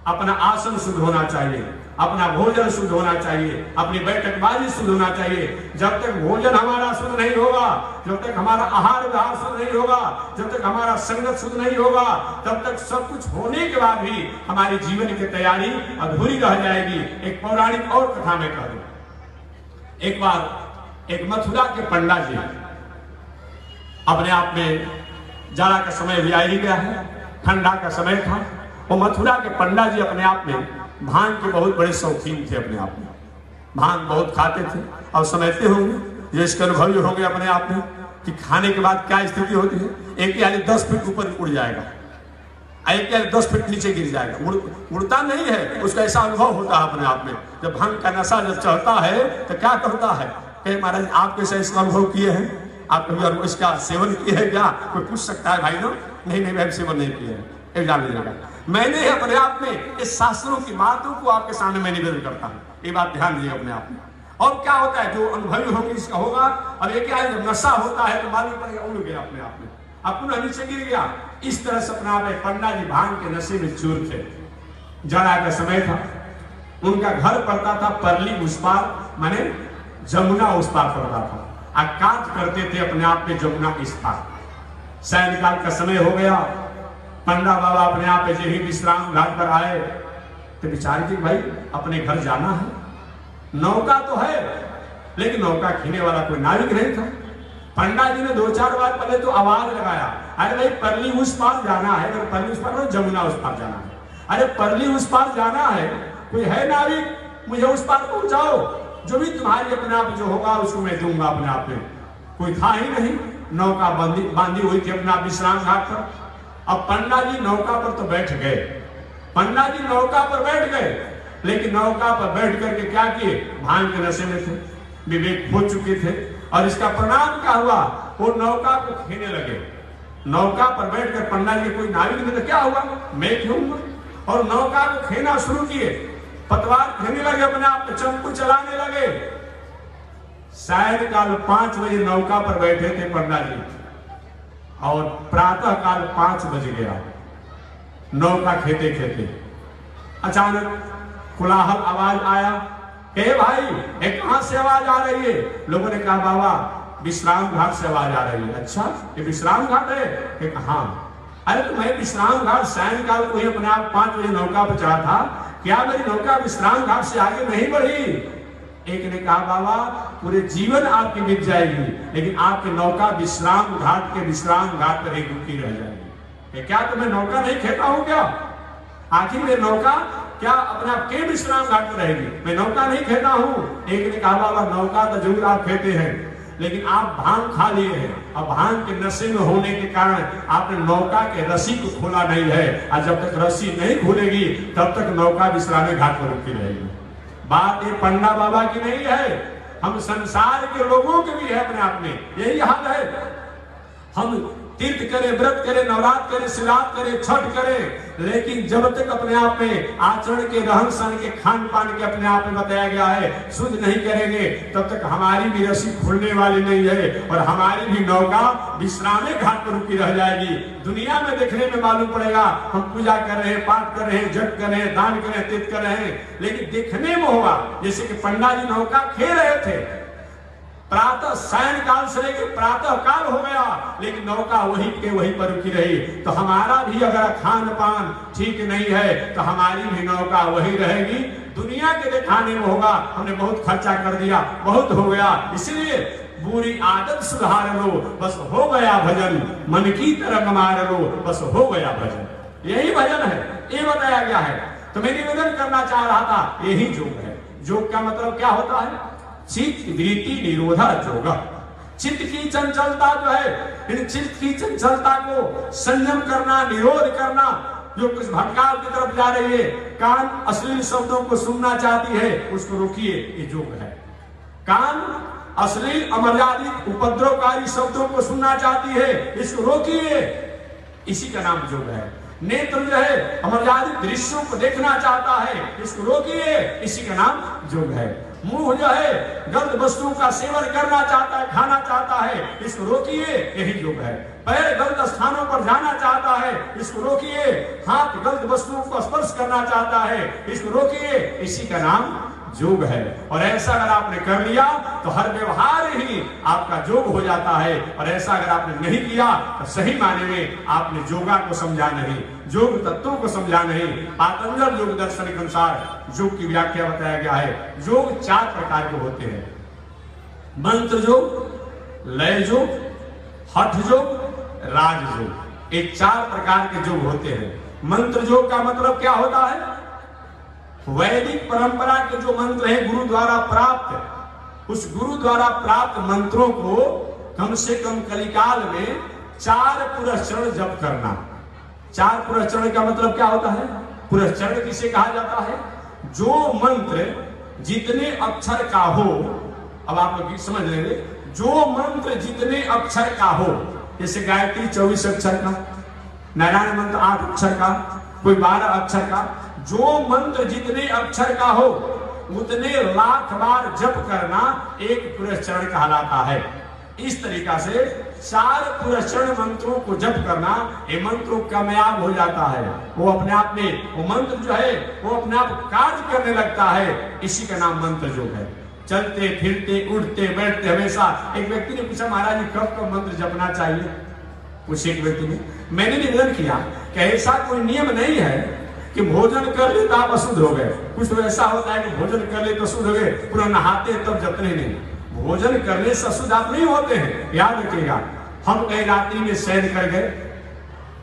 अपना आसन शुद्ध होना चाहिए, अपना भोजन शुद्ध होना चाहिए, अपनी बैठकबाजी शुद्ध होना चाहिए। जब तक भोजन हमारा शुद्ध नहीं होगा, जब तक हमारा आहार विहार शुद्ध नहीं होगा, जब तक हमारा संगत शुद्ध नहीं होगा, तब तक सब कुछ होने के बाद भी हमारी जीवन की तैयारी अधूरी रह जाएगी। एक पौराणिक और कथा में कह दूं, एक बार एक मथुरा के पंडा जी, अपने आप में जाड़ा का समय भी आ ही गया है, ठंडा का समय था, वो मथुरा के पंडा जी अपने आप में भांग के बहुत बड़े शौकीन थे। अपने आप में भांग बहुत खाते थे और समझते होंगे, जो इसके अनुभवी होंगे अपने आप में कि खाने के बाद क्या स्थिति होती है। एक आदमी 10 फीट ऊपर उड़ जाएगा, एक आदमी 10 फीट नीचे गिर जाएगा, उड़ता नहीं है, उसका ऐसा अनुभव होता है अपने आप में। जब भांग का नशा जब चढ़ता है तो क्या करता है, कहे महाराज आप कैसे इसका अनुभव किए हैं, आप कभी इसका सेवन किए हैं क्या? कोई पूछ सकता है भाई ना, नहीं मैं सेवन नहीं किया है, एक जान लीजिएगा। मैंने अपने आप में इस शास्त्रों की बातों को आपके सामने मैं निवेदन करता हूँ, ये बात ध्यान दीजिए अपने आप में। और क्या होता है, जो अनुभवी होगी इसका होगा। और एक जब नशा होता है तो मालूम पड़ेगा उड़ गया अपने आप में, अपना नीचे गिर गया। इस तरह से अपना पंडा जी भांग के नशे में चूर थे। जाड़ा का समय था, उनका घर पड़ता था परली उस पार, माने जमुना उस पार पड़ता था। काज करते थे अपने आप में जमुना इस पार। सायंकाल का समय हो गया, पंडा बाबा अपने आप में ही विश्राम घाट पर आए तो विचार की भाई अपने घर जाना है, नौका तो है लेकिन नौका खींचने वाला कोई नाविक नहीं था। पंडा जी ने 2-4 बार पहले तो आवाज लगाया, अरे भाई परली उस पार जाना है, अगर परली उस पार जमुना उस पार जाना है, अरे परली उस पार जाना है, कोई है नाविक, मुझे उस पार पहुंचाओ, जो भी तुम्हारी अपने आप जो होगा उसको मैं दूंगा। अपने आप में कोई था ही नहीं, नौका बांधी हुई थी अपना विश्राम घाट पर। अब पंडा जी नौका पर तो बैठ गए, पंडा जी नौका पर बैठ गए, लेकिन नौका पर बैठ करके क्या किए, भांग के नशे में थे, विवेक खो चुके थे। और इसका परिणाम क्या हुआ, वो नौका को खेने लगे। नौका पर बैठकर पंडा जी कोई नाविक ने तो क्या हुआ, मैं खेऊंगा, और नौका को खेना शुरू किए, पतवार खेने लगे, अपने आप में चंपू चलाने लगे। सायंकाल 5 बजे नौका पर बैठे थे पंडा जी, और प्रातः काल 5 बज गया, नौका खेते खेते अचानक कोलाहल आवाज आया, कहे भाई ये कहां से आवाज आ रही है? लोगों ने कहा बाबा विश्राम घाट से आवाज आ रही है। अच्छा ये विश्राम घाट है? हाँ। अरे तो मैं विश्राम घाट सायंकाल को ही अपने आप 5 बजे नौका पर चढ़ा था, क्या मेरी नौका विश्राम घाट से आगे नहीं बढ़ी? एक ने कहा बाबा पूरे जीवन आपकी बीत जाएगी, लेकिन आपकी नौका विश्राम घाट के विश्राम घाट पर ही रुकी रह जाएगी। क्या तो मैं नौका नहीं खेता हूं क्या? आखिर मेरी नौका क्या अपने आप के विश्राम घाट पर रहेगी? मैं नौका नहीं खेता हूं। एक ने कहा बाबा नौका तो जरूर आप खेते हैं, लेकिन आप भांग खा लिए हैं और भांग के नशे में होने के कारण आपने नौका के रस्सी को खोला नहीं है, और जब तक रस्सी नहीं खुलेगी तब तक नौका विश्राम घाट पर रुकी रहेगी। बात ये पंडा बाबा की नहीं है, हम संसार के लोगों के भी है अपने आप में यही हाल है। हम तीर्थ करें, व्रत करें, नवरात्र करें, शिवरात्र करें, छठ करें, लेकिन जब तक अपने आप में आचरण के, रहन सहन के, खान पान के अपने आप में बताया गया है शुद्ध नहीं करेंगे, तब तक हमारी भी रस्सी खुलने वाली नहीं है और हमारी भी नौका विश्राम घाट पर रुकी रह जाएगी। दुनिया में देखने में मालूम पड़ेगा हम पूजा कर रहे हैं, पाठ कर रहे हैं, जप कर रहे हैं, दान कर रहे हैं, तीर्थ कर रहे हैं, लेकिन देखने में होगा जैसे कि पंडा जी नौका खेल रहे थे, प्रातः सायंकाल से लेकर प्रातः काल हो गया, लेकिन नौका वहीं के वहीं पर रुकी रही। तो हमारा भी अगर खान पान ठीक नहीं है तो हमारी भी नौका वही रहेगी, दुनिया के दिखाने में होगा हमने बहुत खर्चा कर दिया, बहुत हो गया, इसलिए बुरी आदत सुधार लो, बस हो गया भजन, मन की तरंग मार लो, बस हो गया भजन। यही भजन है, ये बताया गया है। तो मैं निवेदन करना चाह रहा था, यही योग है। योग का मतलब क्या होता है? चित्त वृत्ति निरोधा योग। चित्त की चंचलता जो है, इन चित्त की चंचलता को संयम करना, निरोध करना, जो कुछ भटकाव की तरफ जा रही है, कान अश्लील शब्दों को सुनना चाहती है, उसको रोकिए, ये योग है। कान अश्लील अमर्यादित उपद्रवकारी शब्दों को सुनना चाहती है, इसको रोकिए, इसी का नाम योग है। नेत्र जो है अमर्यादित दृश्यों को देखना चाहता है, इसको रोकिए, इसी का नाम योग है। मुंह जो है गंध वस्तुओं का सेवन करना चाहता है, खाना चाहता है, इसको रोकिए, यही योग है। पैर गलत स्थानों पर जाना चाहता है, इसको रोकिए। हाथ गलत वस्तुओं को स्पर्श करना चाहता है, इसको रोकिए, इसी का नाम योग है। और ऐसा अगर आपने कर लिया तो हर व्यवहार ही आपका योग हो जाता है, और ऐसा अगर आपने नहीं किया तो सही माने में आपने योगा को समझा नहीं, योग तत्वों को समझा नहीं। पातंजल योग दर्शन के अनुसार योग की व्याख्या बताया गया है। योग 4 प्रकार के होते हैं, मंत्र योग, लय योग, हठ योग, राज योग। ये 4 प्रकार के योग होते हैं। मंत्र योग का मतलब क्या होता है? वैदिक परंपरा के जो मंत्र हैं गुरु द्वारा प्राप्त, उस गुरु द्वारा प्राप्त मंत्रों को कम से कम कलिकाल में 4 पुरस्चरण जप करना। 4 पुरस्चरण का मतलब क्या होता है? पुरस्चरण किसे कहा जाता है? जो मंत्र जितने अक्षर का हो, अब आप लोग समझ लेंगे, जो मंत्र जितने अक्षर का हो, जैसे गायत्री 24 अक्षर का, नारायण मंत्र 8 अक्षर का, कोई 12 अक्षर का, जो मंत्र जितने अक्षर का हो उतने लाख बार जप करना एक पुरस्चरण कहलाता है। इस तरीका से 4 पुरस्चरण मंत्रों को जप करना, ये मंत्रों कामयाब हो जाता है। वो अपने आप में वो मंत्र जो है वो अपने आप कार्य करने लगता है, इसी का नाम मंत्र योग है। चलते फिरते उठते बैठते हमेशा। एक व्यक्ति ने पूछा महाराज जी कब कब मंत्र जपना चाहिए? पूछे एक व्यक्ति ने, मैंने निवेदन किया कि ऐसा कोई नियम नहीं है कि भोजन कर ले तो आप अशुद्ध हो गए। कुछ तो ऐसा होता है कि भोजन कर ले तो शुद्ध हो गए, पूरा नहाते तब जपने नहीं। भोजन करने से अशुद्ध आप नहीं होते हैं, याद रखिएगा। हम कहीं रात्रि में शयन कर गए,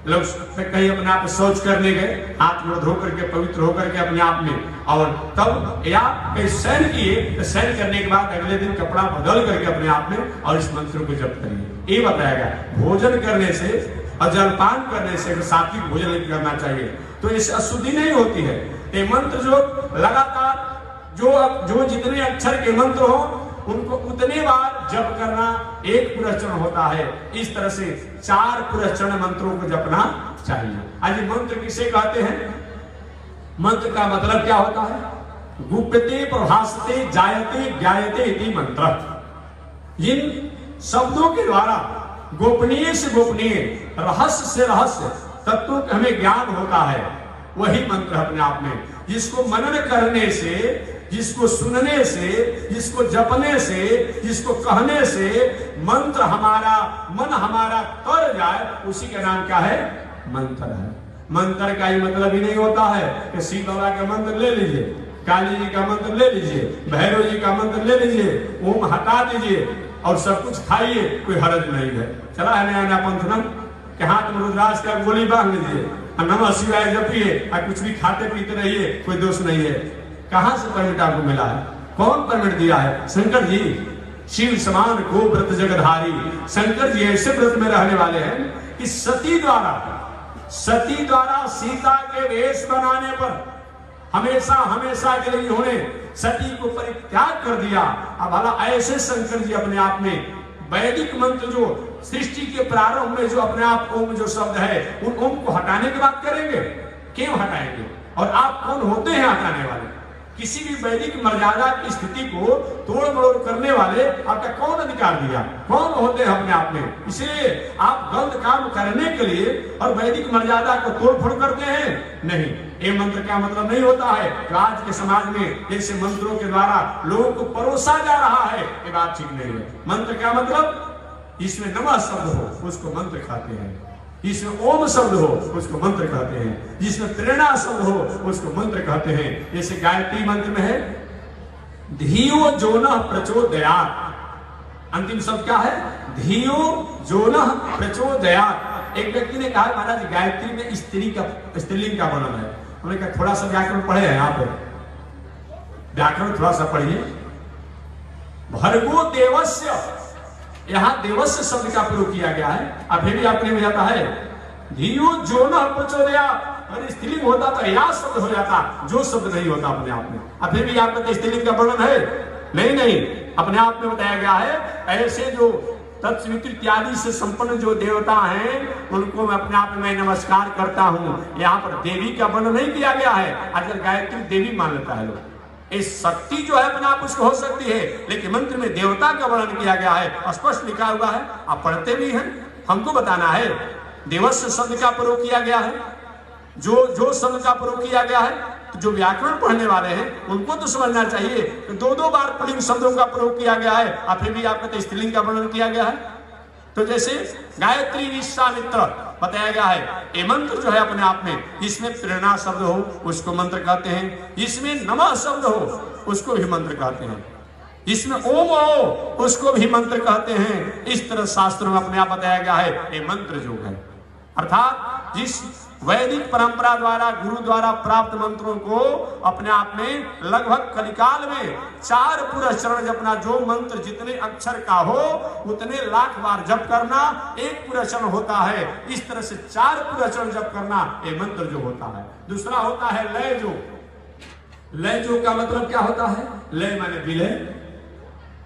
लोग कहीं अपने आप शौच करने गए, हाथ मुंह धो करके पवित्र होकर के अपने आप में, और तब या कहीं शयन किए तो शयन करने के बाद अगले दिन कपड़ा बदल करके अपने आप में और इस मंत्र को जप करिए। ये बताया गया। भोजन करने से और जलपान करने से सात्विक भोजन करना चाहिए, तो इससे अशुद्धि नहीं होती है। ये मंत्र जो लगातार जो जितने अक्षर के मंत्र हो उनको उतने बार जप करना एक पुरस्चरण होता है। इस तरह से 4 पुरस्चरण मंत्रों को जपना चाहिए। आज मंत्र किसे कहते हैं? मंत्र का मतलब क्या होता है? गुप्यते प्रभासते जायते ज्ञायते इति मंत्र। जिन शब्दों के द्वारा गोपनीय से गोपनीय, रहस्य से रहस्य तत्वों का हमें ज्ञान होता है, वही मंत्र अपने आप में। जिसको मनन करने से, जिसको सुनने से, जिसको जपने से, जिसको कहने से मंत्र हमारा, मन हमारा तर जाए, उसी का नाम क्या है? मंत्र है। मंत्र का ही मतलब ही नहीं होता है कि शिव बाबा का मंत्र ले लीजिए, काली जी का मंत्र ले लीजिए, भैरव जी का मंत्र ले लीजिए, ओम हटा दीजिए और सब कुछ खाइए, कोई हरज नहीं है। चला है नया नया पंथ ना कि हाथ में रुद्राक्ष का गोली बांध लीजिए और नमः शिवाय जपिए और कुछ भी खाते पीते रहिए, कोई दोष नहीं है। कहां से परमिट आपको मिला है? कौन परमिट दिया है? शंकर जी। शिव समान को व्रत जगधारी। शंकर जी ऐसे व्रत में रहने वाले हैं कि सती द्वारा सीता के वेश बनाने पर हमेशा हमेशा के लिए उन्होंने सती को परित्याग कर दिया। अब भला ऐसे शंकर जी अपने आप में वैदिक मंत्र जो सृष्टि के प्रारंभ में जो अपने आप ओम जो शब्द है, उन ओम को हटाने की बात करेंगे? क्यों हटाएंगे? और आप कौन होते हैं हटाने वाले? किसी भी वैदिक मर्यादा की स्थिति को तोड़ मरोड़ करने वाले आपका कौन अधिकार दिया? कौन होते हैं अपने आप में? इसलिए आप गलत काम करने के लिए और वैदिक मर्यादा को तोड़फोड़ करते हैं? नहीं, ये मंत्र का मतलब नहीं होता है। तो आज के समाज में ऐसे मंत्रों के द्वारा लोगों को परोसा जा रहा है, ये बात ठीक नहीं है। मंत्र का मतलब इसमें नमः शब्द हो उसको मंत्र खाते हैं, इसमें ओम शब्द हो उसको मंत्र कहते हैं, जिसमें प्रेरणा शब्द हो उसको मंत्र कहते हैं। जैसे गायत्री मंत्र में है धियो जोनः प्रचोदयात्। अंतिम शब्द क्या है? धियो जोनः प्रचोदयात्। एक व्यक्ति ने कहा महाराज गायत्री में स्त्रीलिंग का वर्णन है। हमने कहा थोड़ा सा व्याकरण पढ़े हैं आप, व्याकरण थोड़ा सा पढ़िए। भर्गो देवस्य, यहां देवस्य शब्द का प्रयोग किया गया है। अभी भी आपने में जाता है धियो जोनः प्रचोदयात्, अरे स्त्रीलिंग होता तो या शब्द हो जाता, जो शब्द नहीं होता अपने आप में। अभी भी आप कहते स्त्रीलिंग का वर्णन है? नहीं, अपने आप में बताया गया है। ऐसे जो तत्सवितृ इत्यादि से संपन्न जो देवता हैं उनको मैं अपने आप में नमस्कार करता हूं। यहाँ पर देवी का वर्णन नहीं किया गया है। अगर गायत्री देवी मान लेता है लोग, इस शक्ति जो है अपने आप उसको हो सकती है, लेकिन मंत्र में देवता का वर्णन किया गया है, स्पष्ट लिखा हुआ है। आप पढ़ते भी हैं, हमको बताना है। देवस्य शब्द का प्रयोग किया गया है, जो शब्द का प्रयोग किया गया है, तो जो व्याकरण पढ़ने वाले हैं उनको तो समझना चाहिए। तो दो बार पुल्लिंग शब्दों का प्रयोग किया गया है और फिर भी आपका स्त्रीलिंग का वर्णन किया गया है। तो जैसे गायत्री विश्वामित्र बताया गया है, ये मंत्र जो है अपने आप में, इसमें प्रेरणा शब्द हो उसको मंत्र कहते हैं, इसमें नमः शब्द हो उसको भी मंत्र कहते हैं, इसमें ओम हो उसको भी मंत्र कहते हैं। इस तरह शास्त्रों में अपने आप बताया गया है ये मंत्र जो है। अर्थात जिस वैदिक परंपरा द्वारा गुरु द्वारा प्राप्त मंत्रों को अपने आप में लगभग कलिकाल में 4 पुरस्चरण जपना, जो मंत्र जितने अक्षर का हो उतने लाख बार जप करना 1 पुरस्चरण होता है। इस तरह से 4 पुरस्चरण जप करना ये मंत्र जो होता है। दूसरा होता है लय जो। लय जो का मतलब क्या होता है? लय माने विलय,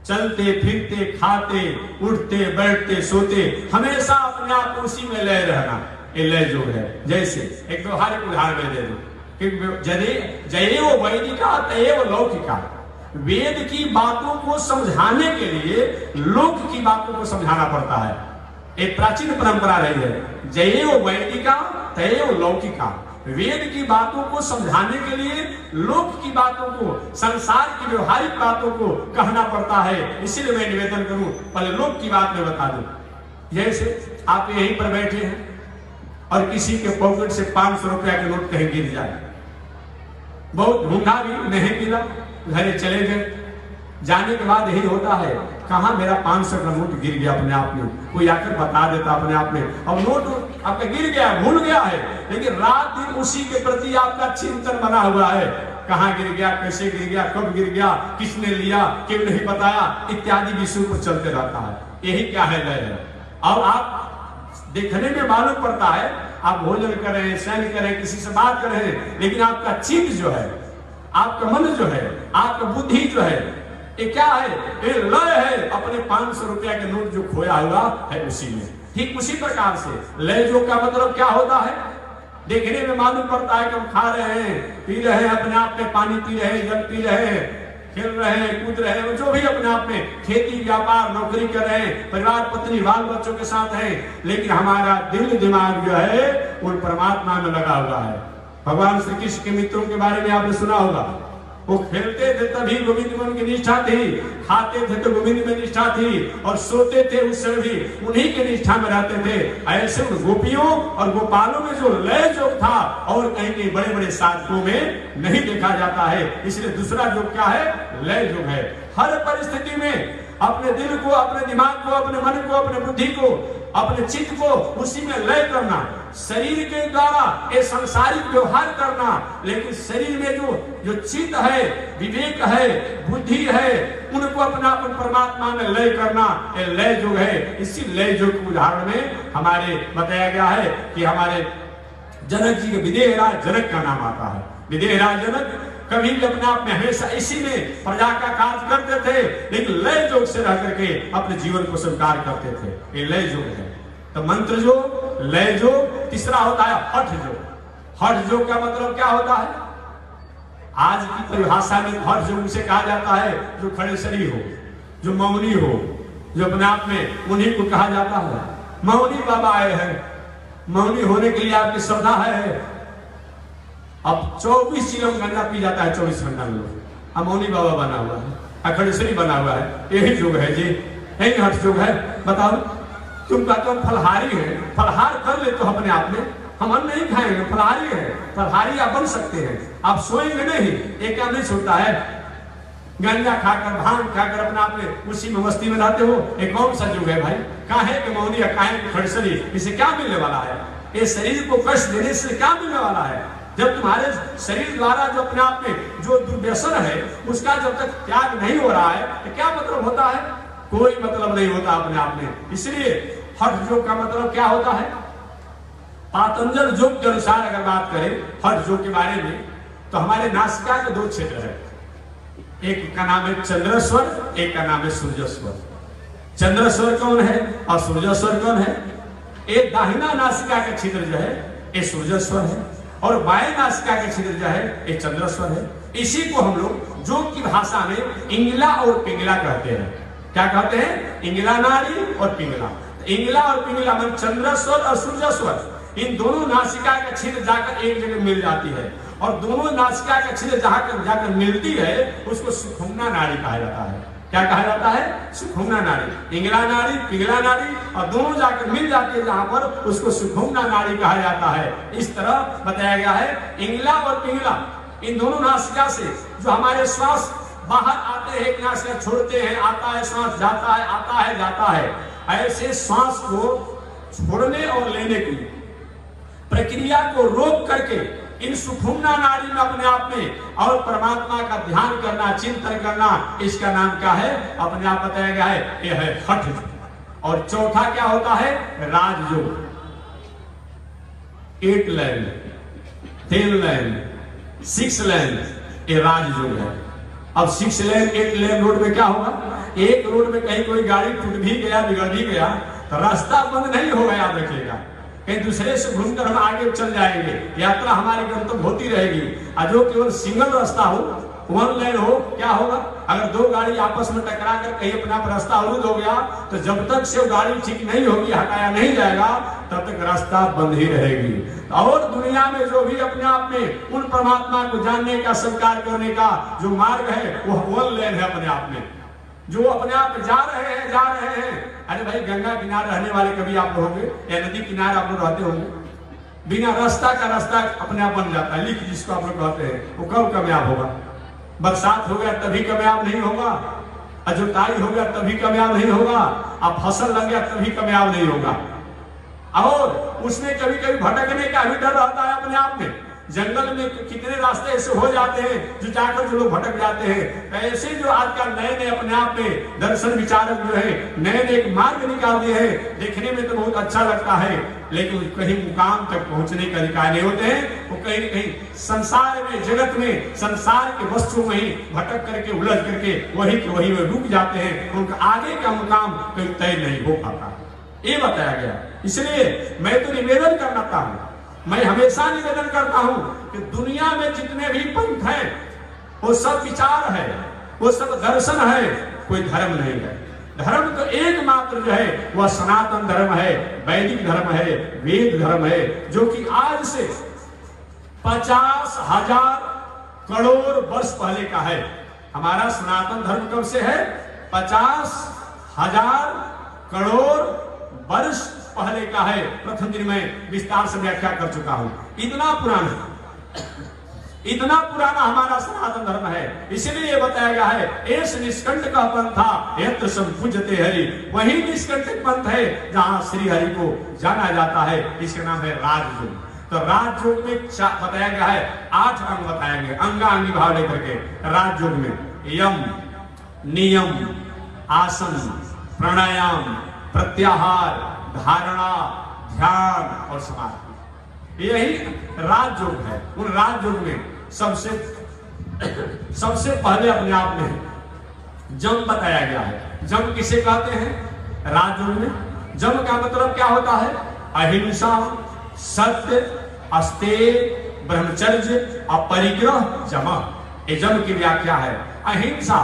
चलते फिरते खाते उठते बैठते सोते हमेशा अपने आप उसी में लय रहना, ये लय जो है। जैसे एक व्यवहारिक उदाहरण दे दो कि जयेव वैदिका तयेव लौकिका, वेद की बातों को समझाने के लिए लोक की बातों को समझाना पड़ता है। एक प्राचीन परंपरा रही है, जयेव वैदिका तयेव लौकिका। वेद की बातों को समझाने के लिए लोक की बातों को, संसार की व्यवहारिक बातों को कहना पड़ता है। इसीलिए मैं निवेदन करूं पहले लोक की बात में बता दूं। जैसे आप यहीं पर बैठे हैं और किसी के पॉकेट से 500 रुपया के नोट कहीं गिर जाए, बहुत ढूंढा भी नहीं मिला, घरे चले गए। जाने के बाद यही होता है, कहाँ मेरा 500 का नोट गिर गया अपने आप में, कोई आकर बता देता अपने आप में। अब नोट आपका गिर गया, भूल गया है, लेकिन रात दिन उसी के प्रति आपका चिंतन बना हुआ है। कहाँ गिर गया, कैसे गिर गया, कब गिर गया, किसने लिया, क्यों नहीं बताया, इत्यादि विषयों पर चलते रहता है। यही क्या है लय है। और आप देखने में मालूम पड़ता है आप भोजन कर रहे हैं, शयन कर रहे हैं, किसी से बात कर रहे हैं, लेकिन आपका चित्त जो है, आपका मन जो है, आपका बुद्धि जो है, ये क्या है? ये लय है। अपने 500 रुपया के नोट जो खोया हुआ है उसी में। ठीक उसी प्रकार से लय जो का मतलब क्या होता है? देखने में मालूम पड़ता है कि हम खा रहे हैं, पी रहे हैं, अपने आप में पानी पी रहे हैं, जल पी रहे हैं, खेल रहे हैं, कूद रहे हैं, जो भी अपने आप में खेती व्यापार नौकरी कर रहे हैं, परिवार पत्नी बाल बच्चों के साथ है, लेकिन हमारा दिल दिमाग जो है वो परमात्मा में लगा हुआ है। भगवान श्री कृष्ण के मित्रों के बारे में आपने सुना होगा, वो खेलते थे तभी गोविंद में उनकी निष्ठा थी, खाते थे तो गोविंद में निष्ठा थी, और सोते थे उससे भी उन्हीं के निष्ठा में रहते थे। ऐसे उन गोपियों और गोपालों में जो लय योग था और कहीं कहीं बड़े बड़े साधकों में नहीं देखा जाता है। इसलिए दूसरा योग क्या है? लय योग है। हर परिस्थिति में अपने दिल को, अपने दिमाग को, अपने मन को, अपने बुद्धि को, अपने चित्त को उसी में लय करना, शरीर के द्वारा ये संसारिक व्यवहार करना, लेकिन शरीर में जो चित्त है, विवेक है, बुद्धि है, उनको अपना अपन परमात्मा में लय करना, ये लय योग है। इसी लय योग के उदाहरण में हमारे बताया गया है कि हमारे जनक जी के विदेहराज जनक का नाम आता है। विदेहराज जनक कभी भी अपने आप में हमेशा इसी में प्रजा का कार्य करते थे, लेकिन लय योग से रह करके अपने जीवन को स्वीकार करते थे। ये लय योग है। तो मंत्र योग, लय योग, तीसरा होता है हठ योग। हठ योग का मतलब क्या होता है? आज की परिभाषा में हठ योग से कहा जाता है जो खड़े शरीर हो, जो मौनी हो, जो अपने आप में, उन्हीं को कहा जाता है। मौनी बाबा आए हैं, मौनी होने के लिए आपकी श्रद्धा है। अब 24 चिलम गंजा पी जाता है 24 घंटा में लोग। अमौनी बाबा बना हुआ है, अखंडेश्वरी बना हुआ है, यही योग है जी, यही हठ योग है। बताओ, तुम कहते हो फलहारी है, फलहार कर ले तो अपने आप में, हम अन्न नहीं खाएंगे, फलहारी है, फलहारी आप बन सकते हैं, आप सोएंगे नहीं, एक क्या नहीं सोता है, गंजा खाकर, भांग खाकर अपने आप में उसी में मस्ती में रहते हो। एक कौन सा योग है भाई? काहे के मौनी या काहे के खड़सरी, इसे क्या मिलने वाला है? ये शरीर को कष्ट देने से क्या मिलने वाला है? जब तुम्हारे शरीर द्वारा जो अपने आप में जो दुर्व्यसन है उसका जब तक त्याग नहीं हो रहा है तो क्या मतलब होता है? कोई मतलब नहीं होता अपने आप में। इसलिए हठ योग का मतलब क्या होता है? पातंजल योग के अनुसार अगर बात करें हठ योग के बारे में, तो हमारे नासिका के दो क्षेत्र है, एक का नाम है चंद्रस्वर, एक का नाम है सूर्यस्वर। चंद्रस्वर कौन है और सूर्यस्वर कौन है? एक दाहिना नासिका का छिद्र जो है ये सूर्यस्वर है, और बाएं नासिका का छिद्र जो है ये चंद्रस्वर है। इसी को हम लोग योग की भाषा में इंगला और पिंगला कहते हैं। क्या कहते हैं? इंगला नाड़ी और पिंगला। इंगला और पिंगला मतलब चंद्रस्वर और सूर्यस्वर, इन दोनों नासिका का छिद्र जाकर एक जगह मिल जाती है, और दोनों नासिका का छिद्र जहां जाकर मिलती है उसको सुखुम्ना नाड़ी कहा जाता है। क्या कहा जाता है? सुखुम्ना नाड़ी। इंगला नाड़ी, पिंगला नाड़ी, और दोनों जाकर मिल जाती है जहां पर, उसको सुखुम्ना नाड़ी कहा जाता है। इस तरह बताया गया है। इंगला और पिंगला, इन दोनों नासिका से जो हमारे श्वास बाहर आते हैं, एक नासिका छोड़ते हैं, आता है श्वास, जाता है, आता है, जाता है, ऐसे श्वास को छोड़ने और लेने की प्रक्रिया को रोक करके इन सुखुम्ना नाड़ी में अपने आप में और परमात्मा का ध्यान करना, चिंतन करना, इसका नाम क्या है? अपने आप बताया गया है, यह है हठ योग। और चौथा क्या होता है? राजयोग। 8 लाइन, 10 लाइन, 6 लाइन, ये राजयोग है। अब 6 लाइन 8 लाइन रोड में क्या होगा? एक रोड में कहीं कोई गाड़ी टूट भी गया, बिगड़ भी गया, तो रास्ता बंद नहीं होगा, याद रखिएगा। कहीं दूसरे से घूमकर हम आगे चल जाएंगे, यात्रा हमारी गंतव्य होती रहेगी। और जो केवल सिंगल रास्ता हो, 1 लाइन हो, क्या होगा? अगर दो गाड़ी आपस में टकरा कर कहीं अपना रास्ता अवरुद्ध हो गया, तो जब तक से गाड़ी ठीक नहीं होगी, हटाया नहीं जाएगा, तब तक रास्ता बंद ही रहेगी। और दुनिया में जो भी अपने आप में उन परमात्मा को जानने का, स्वीकार करने का जो मार्ग है, वो 1 लाइन है अपने आप में। जो अपने आप जा रहे हैं। अरे भाई, गंगा किनारे रहने वाले कभी आप लोग होंगे, या नदी किनारे आप लोग रहते होंगे, बिना रास्ता का रास्ता अपने आप बन जाता है, लिख जिसको आप लोग कहते हैं, वो कब कामयाब होगा? बरसात हो गया तभी कामयाब नहीं होगा, जुताई हो गया तभी कामयाब नहीं होगा, अब फसल लग गया तभी कामयाब नहीं होगा। और उसमें कभी कभी भटकने का भी डर रहता है अपने आप में। जंगल में कितने रास्ते ऐसे हो जाते हैं जो जाकर जो लोग भटक जाते हैं। ऐसे जो आजकल नए नए अपने आप में दर्शन विचारक जो है, नए नए एक मार्ग निकाल दिए हैं, देखने में तो बहुत अच्छा लगता है, लेकिन कहीं मुकाम तक पहुंचने का अधिकार नहीं होते हैं। वो कहीं कहीं संसार में, जगत में, संसार के वस्तुओं में ही भटक करके, उलझ करके वही के वही में रुक जाते हैं। उनका आगे का मुकाम कहीं तय नहीं हो पाता, ये बताया गया। इसलिए मैं तो निवेदन करता हूं, मैं हमेशा निवेदन करता हूं कि दुनिया में जितने भी पंथ हैं वो सब विचार है, वो सब दर्शन है, कोई धर्म नहीं है। धर्म तो एकमात्र जो है वह सनातन धर्म है, वैदिक धर्म है, वेद धर्म है, जो कि आज से 50,000 करोड़ वर्ष पहले का है। हमारा सनातन धर्म कब से है? 50,000 करोड़ वर्ष पहले का है। प्रथम दिन में विस्तार से व्याख्या कर चुका हूं। इतना पुराना हमारा सनातन धर्म है। इसलिए ये बताया गया है एस निष्कंटक पंथा यत्र संपूज्यते हरि, वही निष्कंटक पंथ है जहां श्री हरि को जाना जाता है। इसका नाम है राजयोग। तो राजयोग में बताया गया है 8 अंग बताएंगे, अंगांगी भाव लेकर के। राजयोग में यम, नियम, आसन, प्राणायाम, प्रत्याहार, धारणा, ध्यान और समाधि, यही राजयोग है। उन राजयोग में सबसे पहले अपने आप में जम बताया गया है। जम किसे कहते हैं? राजयोग में जम का मतलब क्या होता है? अहिंसा, सत्य, अस्तेय, ब्रह्मचर्य, अपरिग्रह, जमा। ये जम की व्याख्या है। अहिंसा,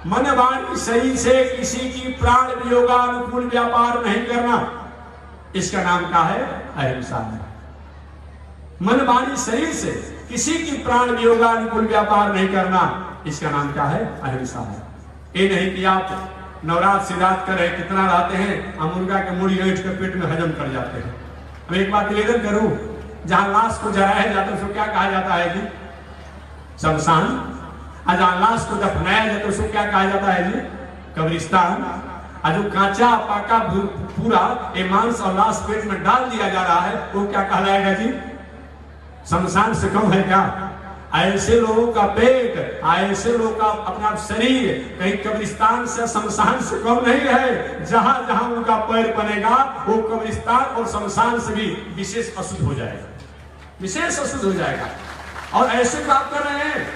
मन वाणी शरीर से किसी की प्राण वियोगानुकूल व्यापार नहीं करना, इसका नाम क्या है? अहिंसा है। मन वाणी शरीर से किसी की प्राण वियोगानुकूल व्यापार नहीं करना, इसका नाम क्या है? अहिंसा है। ये नहीं कि आप नवरात्र शिवरात्र कर रहे, कितना रहते हैं, हम मुर्गा के मुड़ी ऐंठ कर पेट में हजम कर जाते हैं। मैं एक बात निवेदन करूं, जहां लाश को जलाया जाता है उसको क्या कहा जाता है जी? शमशान। और जहां लाश को दफनाया जाता है उसको क्या कहा जाता है जी? कब्रिस्तान। और जो कांचा पाका पूरा ये मांस और लाश पेट में डाल दिया जा रहा है वो क्या कहलाएगा जी? शमशान से कम है क्या? ऐसे लोगों का पेट, ऐसे लोगों का अपना शरीर कहीं कब्रिस्तान से शमशान से कम नहीं है। जहां जहां उनका पैर बनेगा वो कब्रिस्तान और शमशान से भी विशेष अशुद्ध हो जाएगा, विशेष अशुद्ध हो जाएगा। और ऐसे बात कर रहे हैं।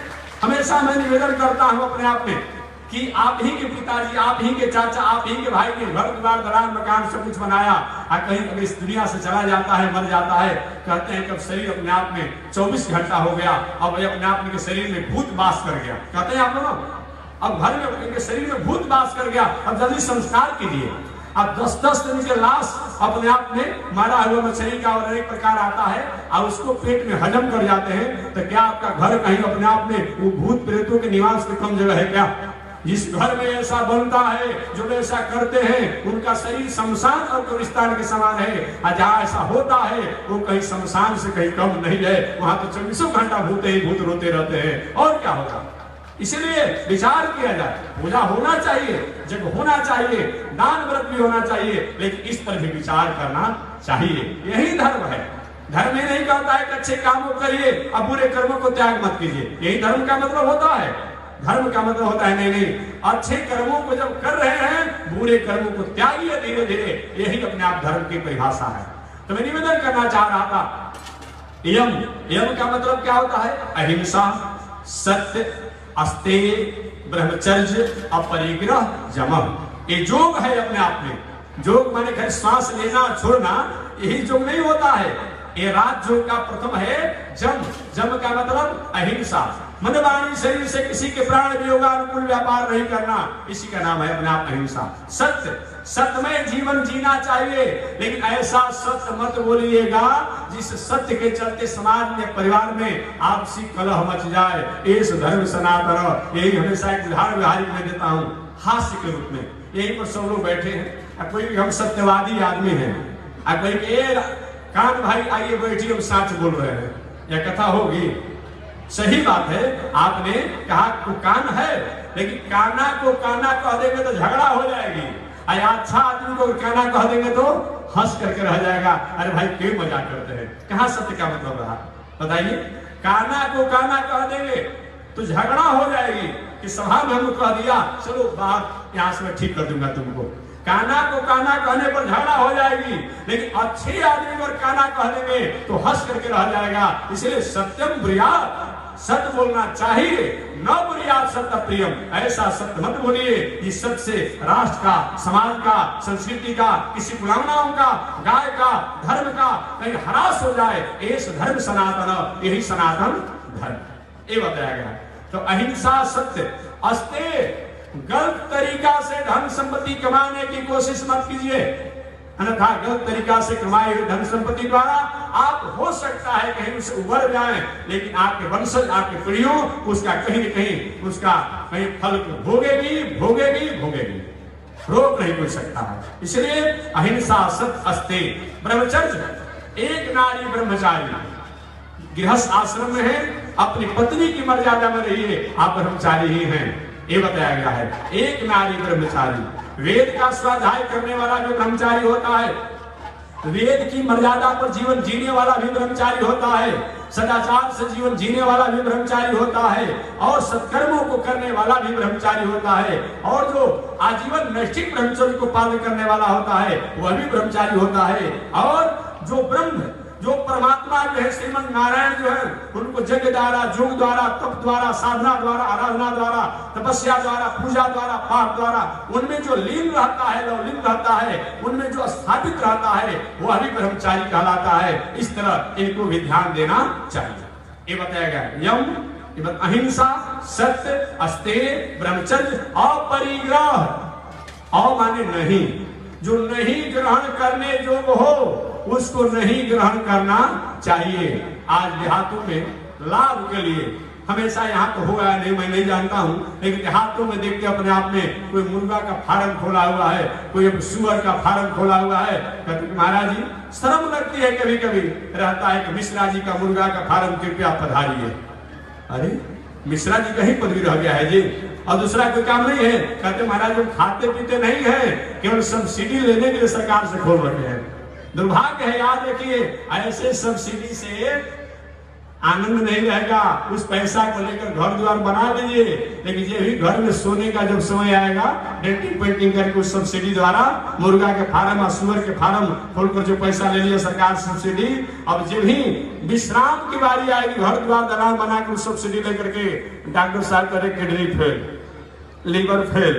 हमेशा मैं निवेदन करता हूं अपने आप में कि आप ही के पिताजी, आप ही के चाचा, आप ही के भाई के घर द्वार दरार मकान सब कुछ बनाया, और कहीं अगर इस दुनिया से चला जाता है, मर जाता है, कहते हैं कि शरीर अपने आप में 24 घंटा हो गया, अब अपने आप में शरीर में भूत वास कर गया। कहते हैं आप लोग अब घर में इनके शरीर में भूत वास कर गया, अब जल्दी संस्कार कीजिए। अब 10-10 दिन के लाश अपने आप में मारा हुआ मछली का और अनेक प्रकार आता है और उसको पेट में हजम कर जाते हैं। तो क्या आपका घर कहीं अपने आप में वो भूत प्रेतों के निवास के कम जगह है क्या? जिस घर में ऐसा बनता है, जो ऐसा करते हैं, उनका शरीर शमशान और कब्रिस्तान के समान है। और जहाँ ऐसा होता है वो कहीं शमशान से कहीं कम नहीं है। वहां तो 24 घंटा भूत ही भूत रोते रहते हैं। और क्या होगा? इसलिए विचार किया जाए, पूजा होना चाहिए, जग होना चाहिए, दान व्रत भी होना चाहिए, लेकिन इस पर भी विचार करना चाहिए। यही धर्म है। धर्म ही नहीं कहता है कि अच्छे काम को करिए और बुरे कर्मों को त्याग मत कीजिए। यही धर्म का मतलब होता है। धर्म का मतलब होता है नहीं, अच्छे कर्मों को जब कर रहे हैं, बुरे कर्मों को त्यागिए धीरे धीरे। यही अपने आप धर्म की परिभाषा है। तो मैं निवेदन करना चाह रहा था, यम का मतलब क्या होता है? अहिंसा, सत्य, अस्तेय, ब्रह्मचर्य, अपरिग्रह, जमः। ये योग है अपने आप में। योग माने खाली श्वास लेना छोड़ना, यही योग नहीं होता है। ये राजयोग का प्रथम है जम। जम का मतलब अहिंसा, मन वाणी शरीर से किसी के प्राण वियोगानुकूल व्यापार नहीं करना, इसी का नाम है अपने आप अहिंसा। सत्य, सत्यमय जीवन जीना चाहिए, लेकिन ऐसा सत्य मत बोलिएगा जिस सत्य के चलते समाज में, परिवार में आपसी कलह मच जाए। इस धर्म सनातन, यही हमेशा एक उदाहरण व्यवहारिक में देता हूँ हास्य के रूप में। यहीं पर सब लोग बैठे हैं, कोई हम सत्यवादी आदमी है, कोई कान भाई आइए बैठिए, हम सच बोल रहे हैं, यह कथा होगी। सही बात है, आपने कहा तो कान है, लेकिन काना को काना कह देंगे तो झगड़ा हो जाएगी। अच्छा आदमी को काना कह देंगे तो हंस करके रह जाएगा। अरे भाई क्यों मजाक करते हैं? कहाँ सत्य का मतलब रहा बताइए? काना को काना कह देंगे तो झगड़ा हो जाएगी कि सभा में हमको कह दिया, चलो बात यहाँ से मैं ठीक कर दूंगा तुमको। काना को काना कहने पर झगड़ा हो जाएगी, लेकिन अच्छे आदमी पर काना कह देंगे तो हंस करके रह जाएगा। इसलिए सत्यम ब्रियात, सत्य बोलना चाहिए, न ब्रियात सत्य प्रियम। ऐसा सत्य मत बोलिए जिस सत्य से राष्ट्र का, समाज का, संस्कृति का, किसी गुलामनाओं का, गाय का, धर्म का कहीं ह्रास हो जाए। एस धर्म सनातन, यही सनातन धर्म ये बताया गया। तो अहिंसा, सत्य, अस्तेय, गलत तरीका से धन संपत्ति कमाने की कोशिश मत कीजिए, अन्यथा गलत तरीका से कमाए हुए धन संपत्ति द्वारा आप हो सकता है कहीं उसे उबर जाएं, लेकिन आपके वंशज, आपके पीढ़ियों उसका कहीं न कहीं उसका कहीं फल भोगेगी भोगेगी भोगेगी, रोक नहीं कोई सकता है। इसलिए अहिंसा सत्य अस्ते ब्रह्मचर्य। एक नारी ब्रह्मचारी गृहस्थ आश्रम में है, अपनी पत्नी की मर्यादा में रहिए, आप ब्रह्मचारी ही हैं, ये बताया गया है। एक नारी ब्रह्मचारी, वेद का स्वाध्याय करने वाला जो ब्रह्मचारी होता है, वेद की मर्यादा पर जीवन जीने वाला भी ब्रह्मचारी होता है, सदाचार से जीवन जीने वाला भी ब्रह्मचारी होता है, और सत्कर्मों को करने वाला भी ब्रह्मचारी होता है, और जो आजीवन नैष्ठिक ब्रह्मचर्य को पालन करने वाला होता है वह भी ब्रह्मचारी होता है। और जो ब्रह्म, जो परमात्मा जो है श्रीमन नारायण जो है, उनको यज्ञ द्वारा, योग द्वारा, तप द्वारा, साधना द्वारा, आराधना द्वारा, तपस्या द्वारा, पूजा द्वारा, पाठ द्वारा, उनमें जो लीन रहता है, लवलीन रहता है, उनमें जो स्थापित रहता है वह भी ब्रह्मचारी कहलाता है। इस तरह इनको भी ध्यान देना चाहिए। ये बताया गया यम, अहिंसा, सत्य, अस्तेय, ब्रह्मचर्य, अपरिग्रह। और माने नहीं, जो नहीं ग्रहण करने योग्य हो उसको नहीं ग्रहण करना चाहिए। आज देहातों में लाभ के लिए हमेशा, यहाँ तो हुआ नहीं मैं नहीं जानता हूँ, लेकिन देहातों में देखते अपने आप में कोई मुर्गा का फार्म खोला हुआ है, कोई सुअर का फार्म खोला हुआ है, कहते महाराज जी शर्म लगती है, कभी कभी रहता है कि मिश्रा जी का मुर्गा का फार्म कृपया पधारिए। अरे मिश्रा जी कहीं पदवी रह गया है जी, और दूसरा कोई काम नहीं है। कहते महाराज हम खाते पीते नहीं है, केवल सब्सिडी लेने के लिए सरकार से खोल रखे हैं। दुर्भाग्य है, याद रखिए, ऐसे सब्सिडी से आनंद नहीं रहेगा। उस पैसा को लेकर घर द्वार बना दीजिए, लेकिन ये भी घर में सोने का जब समय आएगा, डेंटिंग पेंटिंग करके उस सब्सिडी द्वारा मुर्गा के फार्म और सुअर के फार्म खोलकर जो पैसा ले लिया सरकार सब्सिडी, अब जब भी विश्राम की बारी आएगी, घर द्वार दलान बना के उस सब्सिडी लेकर के डॉक्टर साहब करे kidney fail, liver fail,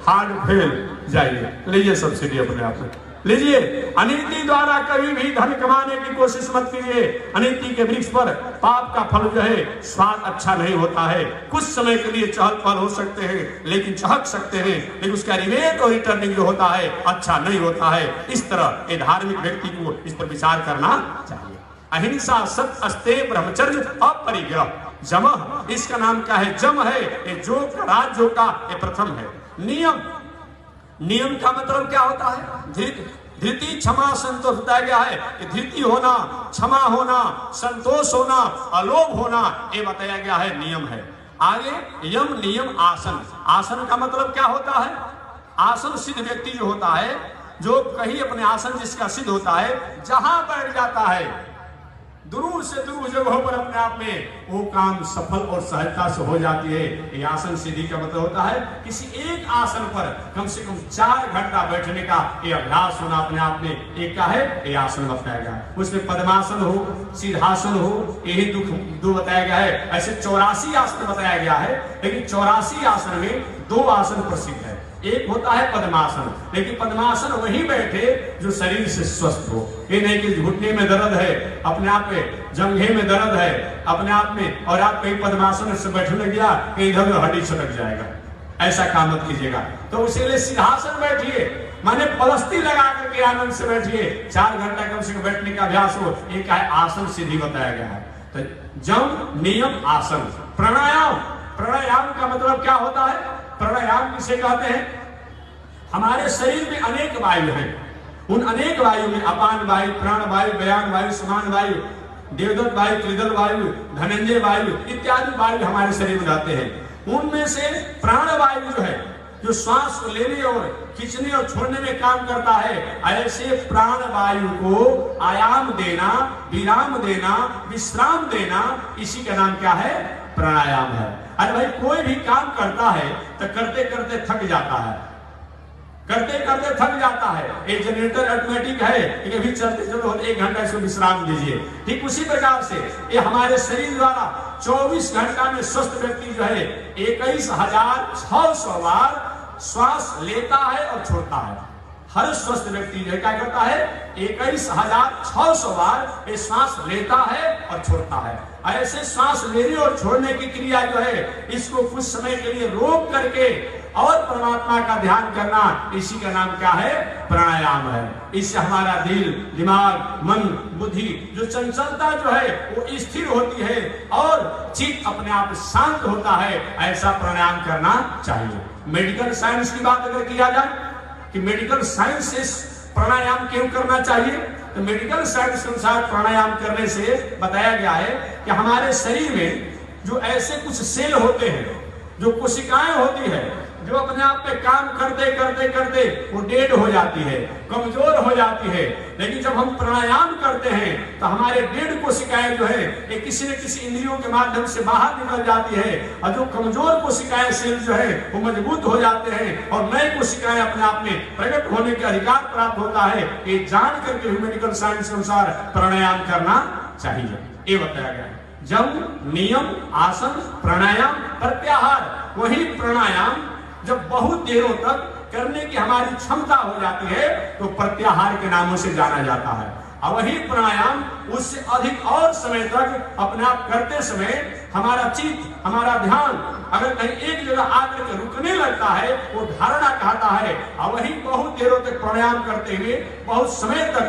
heart fail, जाइए लीजिए सब्सिडी अपने आप में लीजिए। अनीति द्वारा कभी भी धन कमाने की कोशिश मत कीजिए। अनीति के वृक्ष पर पाप का फल जो है स्वाद अच्छा नहीं होता है। कुछ समय के लिए चहल पहल हो सकते हैं, लेकिन चहक सकते हैं, लेकिन उसका रिवेट और रिटर्निंग जो होता है अच्छा नहीं होता है। इस तरह एक धार्मिक व्यक्ति को इस पर विचार करना चाहिए। अहिंसा, सत्य, अस्तेय, ब्रह्मचर्य, अपरिग्रह। जम, इसका नाम क्या है? जम है ये योग का, राजयोग का ये प्रथम है। नियम, नियम का मतलब क्या होता है? धृति, क्षमा, संतोष बताया गया है कि धृति होना, क्षमा होना, संतोष होना, अलोभ होना, ये बताया गया है नियम है। आगे यम, नियम, आसन। आसन का मतलब क्या होता है? आसन सिद्ध व्यक्ति जो होता है, जो कहीं अपने आसन जिसका सिद्ध होता है, जहां बैठ जाता है दूर से दूर जगहों पर अपने आप में वो काम सफल और सहजता से हो जाती है। ये आसन सिद्धि का मतलब होता है किसी एक आसन पर कम से कम 4 घंटा बैठने का ये अभ्यास होना अपने आप में एक का है। ये आसन बताया गया, उसमें पद्मासन हो, सिद्धासन हो, यही दो बताया गया है। ऐसे 84 आसन बताया गया है, लेकिन 84 आसन में 2 आसन प्रसिद्ध है। एक होता है पद्मासन, लेकिन पद्मासन वही बैठे जो शरीर से स्वस्थ हो। ये नहीं कि घुटने में दर्द है, अपने आप में जंघे में दर्द है अपने आप में, और आप कहीं पद्मासन से बैठने गया कहीं इधर हड्डी छटक जाएगा, ऐसा काम मत कीजिएगा। तो इसीलिए सिंहासन बैठिए, माने पलस्ती लगा करके आनंद से बैठिए। 4 घंटा कम से कम बैठने का अभ्यास हो, एक है आसन सिद्धि बताया गया है। तो जम, नियम, आसन। प्राणायाम, प्राणायाम का मतलब क्या होता है? प्राणायाम किसे कहते हैं? हमारे शरीर में अनेक वायु हैं, उन अनेक वायु में अपान वायु, प्राण वायु, व्यान वायु, समान वायु, देवदत्त वायु, त्रिदल वायु, धनंजय वायु इत्यादि वायु हमारे शरीर में रहते हैं। उनमें से प्राण वायु जो है, जो श्वास को लेने और खींचने और छोड़ने में काम करता है, ऐसे प्राण वायु को आयाम देना, विराम देना, विश्राम देना, इसी का नाम क्या है? प्राणायाम है। अरे भाई कोई भी काम करता है तो करते करते थक जाता है, करते करते थक जाता है। एक जनरेटर ऑटोमेटिक है, अभी चलते चलो 1 घंटा इसको विश्राम दीजिए। ठीक उसी प्रकार से ये हमारे शरीर द्वारा 24 घंटा में स्वस्थ व्यक्ति जो है 21,600 बार श्वास लेता है और छोड़ता है। हर स्वस्थ व्यक्ति जो क्या करता है? 21,600 बार ये श्वास लेता है और छोड़ता है। ऐसे श्वास लेने और छोड़ने की क्रिया जो है, इसको कुछ समय के लिए रोक करके और परमात्मा का ध्यान करना, इसी का नाम क्या है? प्राणायाम है। इससे हमारा दिल, दिमाग, मन, बुद्धि जो चंचलता जो है वो स्थिर होती है और चित्त अपने आप शांत होता है। ऐसा प्राणायाम करना चाहिए। मेडिकल साइंस की बात अगर किया जाए कि मेडिकल साइंस इस प्राणायाम क्यों करना चाहिए, तो मेडिकल साइंस के अनुसार प्राणायाम करने से बताया गया है कि हमारे शरीर में जो ऐसे कुछ सेल होते हैं, जो कोशिकाएं होती है, जो अपने आप पे काम करते करते करते वो डेड हो जाती है, कमजोर हो जाती है। लेकिन जब हम प्राणायाम करते हैं तो हमारे डेड कोशिकाएं जो है ये किसी न किसी इंद्रियों के माध्यम से बाहर निकल जाती है और जो कमजोर कोशिकाएं सेल जो है वो मजबूत हो जाते हैं और नए कोशिकाएं अपने आप में प्रकट होने का अधिकार प्राप्त होता है। ये जान करके मेडिकल साइंस के अनुसार प्राणायाम करना चाहिए, ये बताया गया है। जब नियम, आसन, प्राणायाम, प्रत्याहार, वही प्राणायाम जब बहुत देरों तक करने की हमारी क्षमता हो जाती है तो प्रत्याहार के नामों से जाना जाता है। और वही प्राणायाम उससे अधिक और समय तक अपने आप करते समय हमारा चित्त, हमारा ध्यान अगर कहीं एक जगह आकर के रुकने लगता है वो धारणा कहता है। और वही बहुत देरों तक प्राणायाम करते हुए बहुत समय तक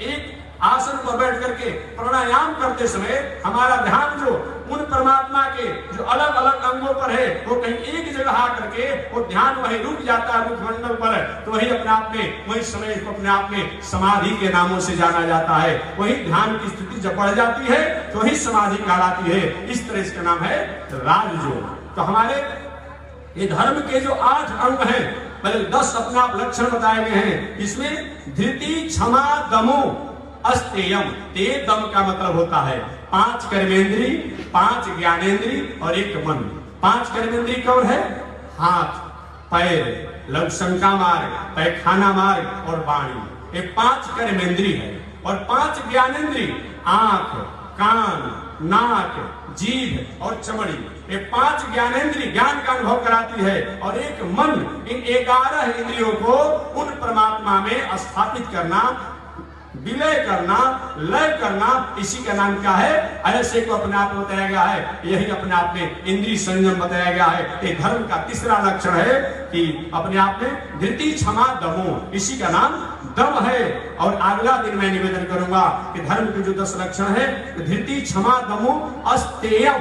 एक आसन पर बैठ करके प्राणायाम करते समय हमारा ध्यान जो उन परमात्मा के जो अलग अलग अंगों पर है वो कहीं एक जगह आकर के वो ध्यान वहीं रुक जाता है मुखमंडल पर, तो वही अपने आप में वही समय को अपने आप में समाधि के नामों से जाना जाता है। वही ध्यान की स्थिति जब बढ़ जाती है तो वही समाधि कहलाती है। इस तरह इसका नाम है राजयोग। तो हमारे ये धर्म के जो 8 अंग हैं, मतलब 10 अपने आप लक्षण बताए गए हैं। इसमें धृति, क्षमा, दमो, अस्तेयम। ते दम का मतलब होता है 5 कर्मेंद्री, 5 ज्ञानेंद्री और 1 मन। 5 कर्मेंद्री कौन है? हाथ, पैर, लघु शंका मार्ग, पैखाना मार्ग और वाणी। ये 5 कर्मेंद्री है। और 5 ज्ञानेंद्री आंख, कान, नाक, जीभ और चमड़ी। ये 5 ज्ञानेंद्री ज्ञान का अनुभव कराती है। और 1 मन, इन 11 इंद्रियों को उन परमात्मा में स्थापित करना, विलय करना, लय करना, इसी का नाम क्या है? ऐसे को अपने आप में बताया गया है। यही अपने आप में इंद्रिय संयम बताया गया है। ये धर्म का तीसरा लक्षण है कि अपने आप में धृति, क्षमा, दमो, इसी का नाम दम है। और अगला दिन मैं निवेदन करूंगा कि धर्म के जो 10 लक्षण है, धृति, क्षमा, दमो, अस्तेयम।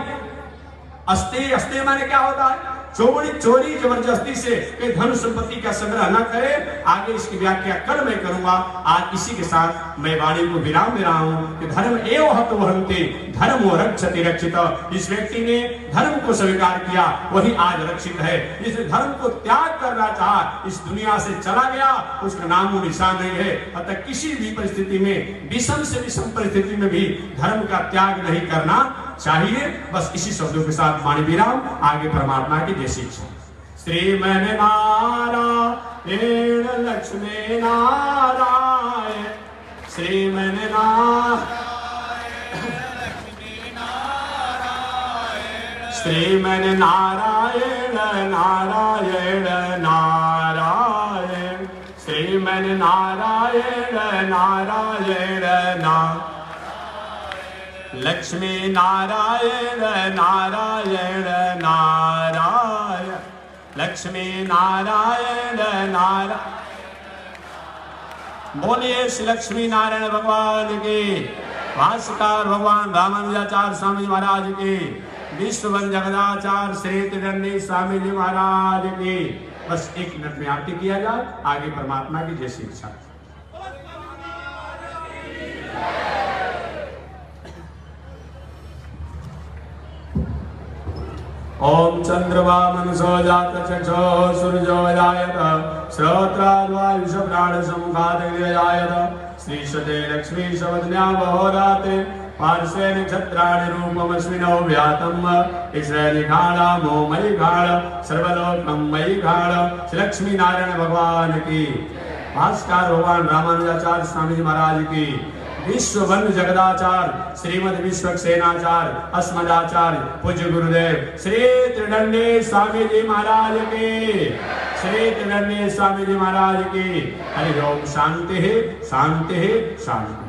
अस्तेय माने क्या होता है? चोरी जबरदस्ती से धन संपत्ति का संग्रह न करे। आगे इसकी व्याख्या कल मैं करूंगा। आज इसी के साथ मैं वाणी को विराम दे रहा हूं कि धर्म एव हतो हन्ते धर्मो रक्षति रक्षित। इस व्यक्ति ने धर्म को स्वीकार किया, वही आज रक्षित है। जिसने धर्म को त्याग करना चाहा, इस दुनिया से चला गया, उसका नाम और निशान नहीं है। अतः किसी भी परिस्थिति में, विषम से विषम परिस्थिति में भी धर्म का त्याग नहीं करना चाहिए। बस इसी शब्दों के साथ वाणी विराम। आगे परमात्मा की जय शिक्षा। श्रीमन नारायण लक्ष्मी नारायण, श्रीमन श्रीमन नारायण नारायण नारायण, श्रीमन नारायण नारायण नारायण, लक्ष्मी नारायण नारायण नारायण, लक्ष्मी नारायण नारायण। बोलिए श्री लक्ष्मी नारायण भगवान की, भाष्यकार भगवान रामानुजाचार्य स्वामी महाराज की, विश्ववन जगदाचार्य श्री त्रिदंडी स्वामी जी महाराज की। बस 1 मिनट में आरती किया जाए। आगे परमात्मा की जय शिक्षा। ओम चंद्रमा मनसो जात चक्षो सूर्यो जायत, श्रोत्राद्वायुष प्राण समुखादजायत, श्रीशते लक्ष्मी शवदन्या बहोराते, पार्श्वे नक्षत्राणि रूपमस्मिनो व्यातम्, ईश्वरी घाड़ा मयि घाड़, सर्वलोकं मयि घाड़। श्री लक्ष्मी नारायण भगवान की, भाष्यकार भगवान रामानुजाचार्य स्वामी जी महाराज की, विश्ववन जगदाचार्य श्रीमद विश्वक्सेनाचार्य अस्मदाचार्य पूज्य गुरुदेव श्री त्रिदंडी स्वामी जी महाराज की, श्री त्रिदंडी स्वामी जी महाराज की। हरि ओम। शांति शांति शांति।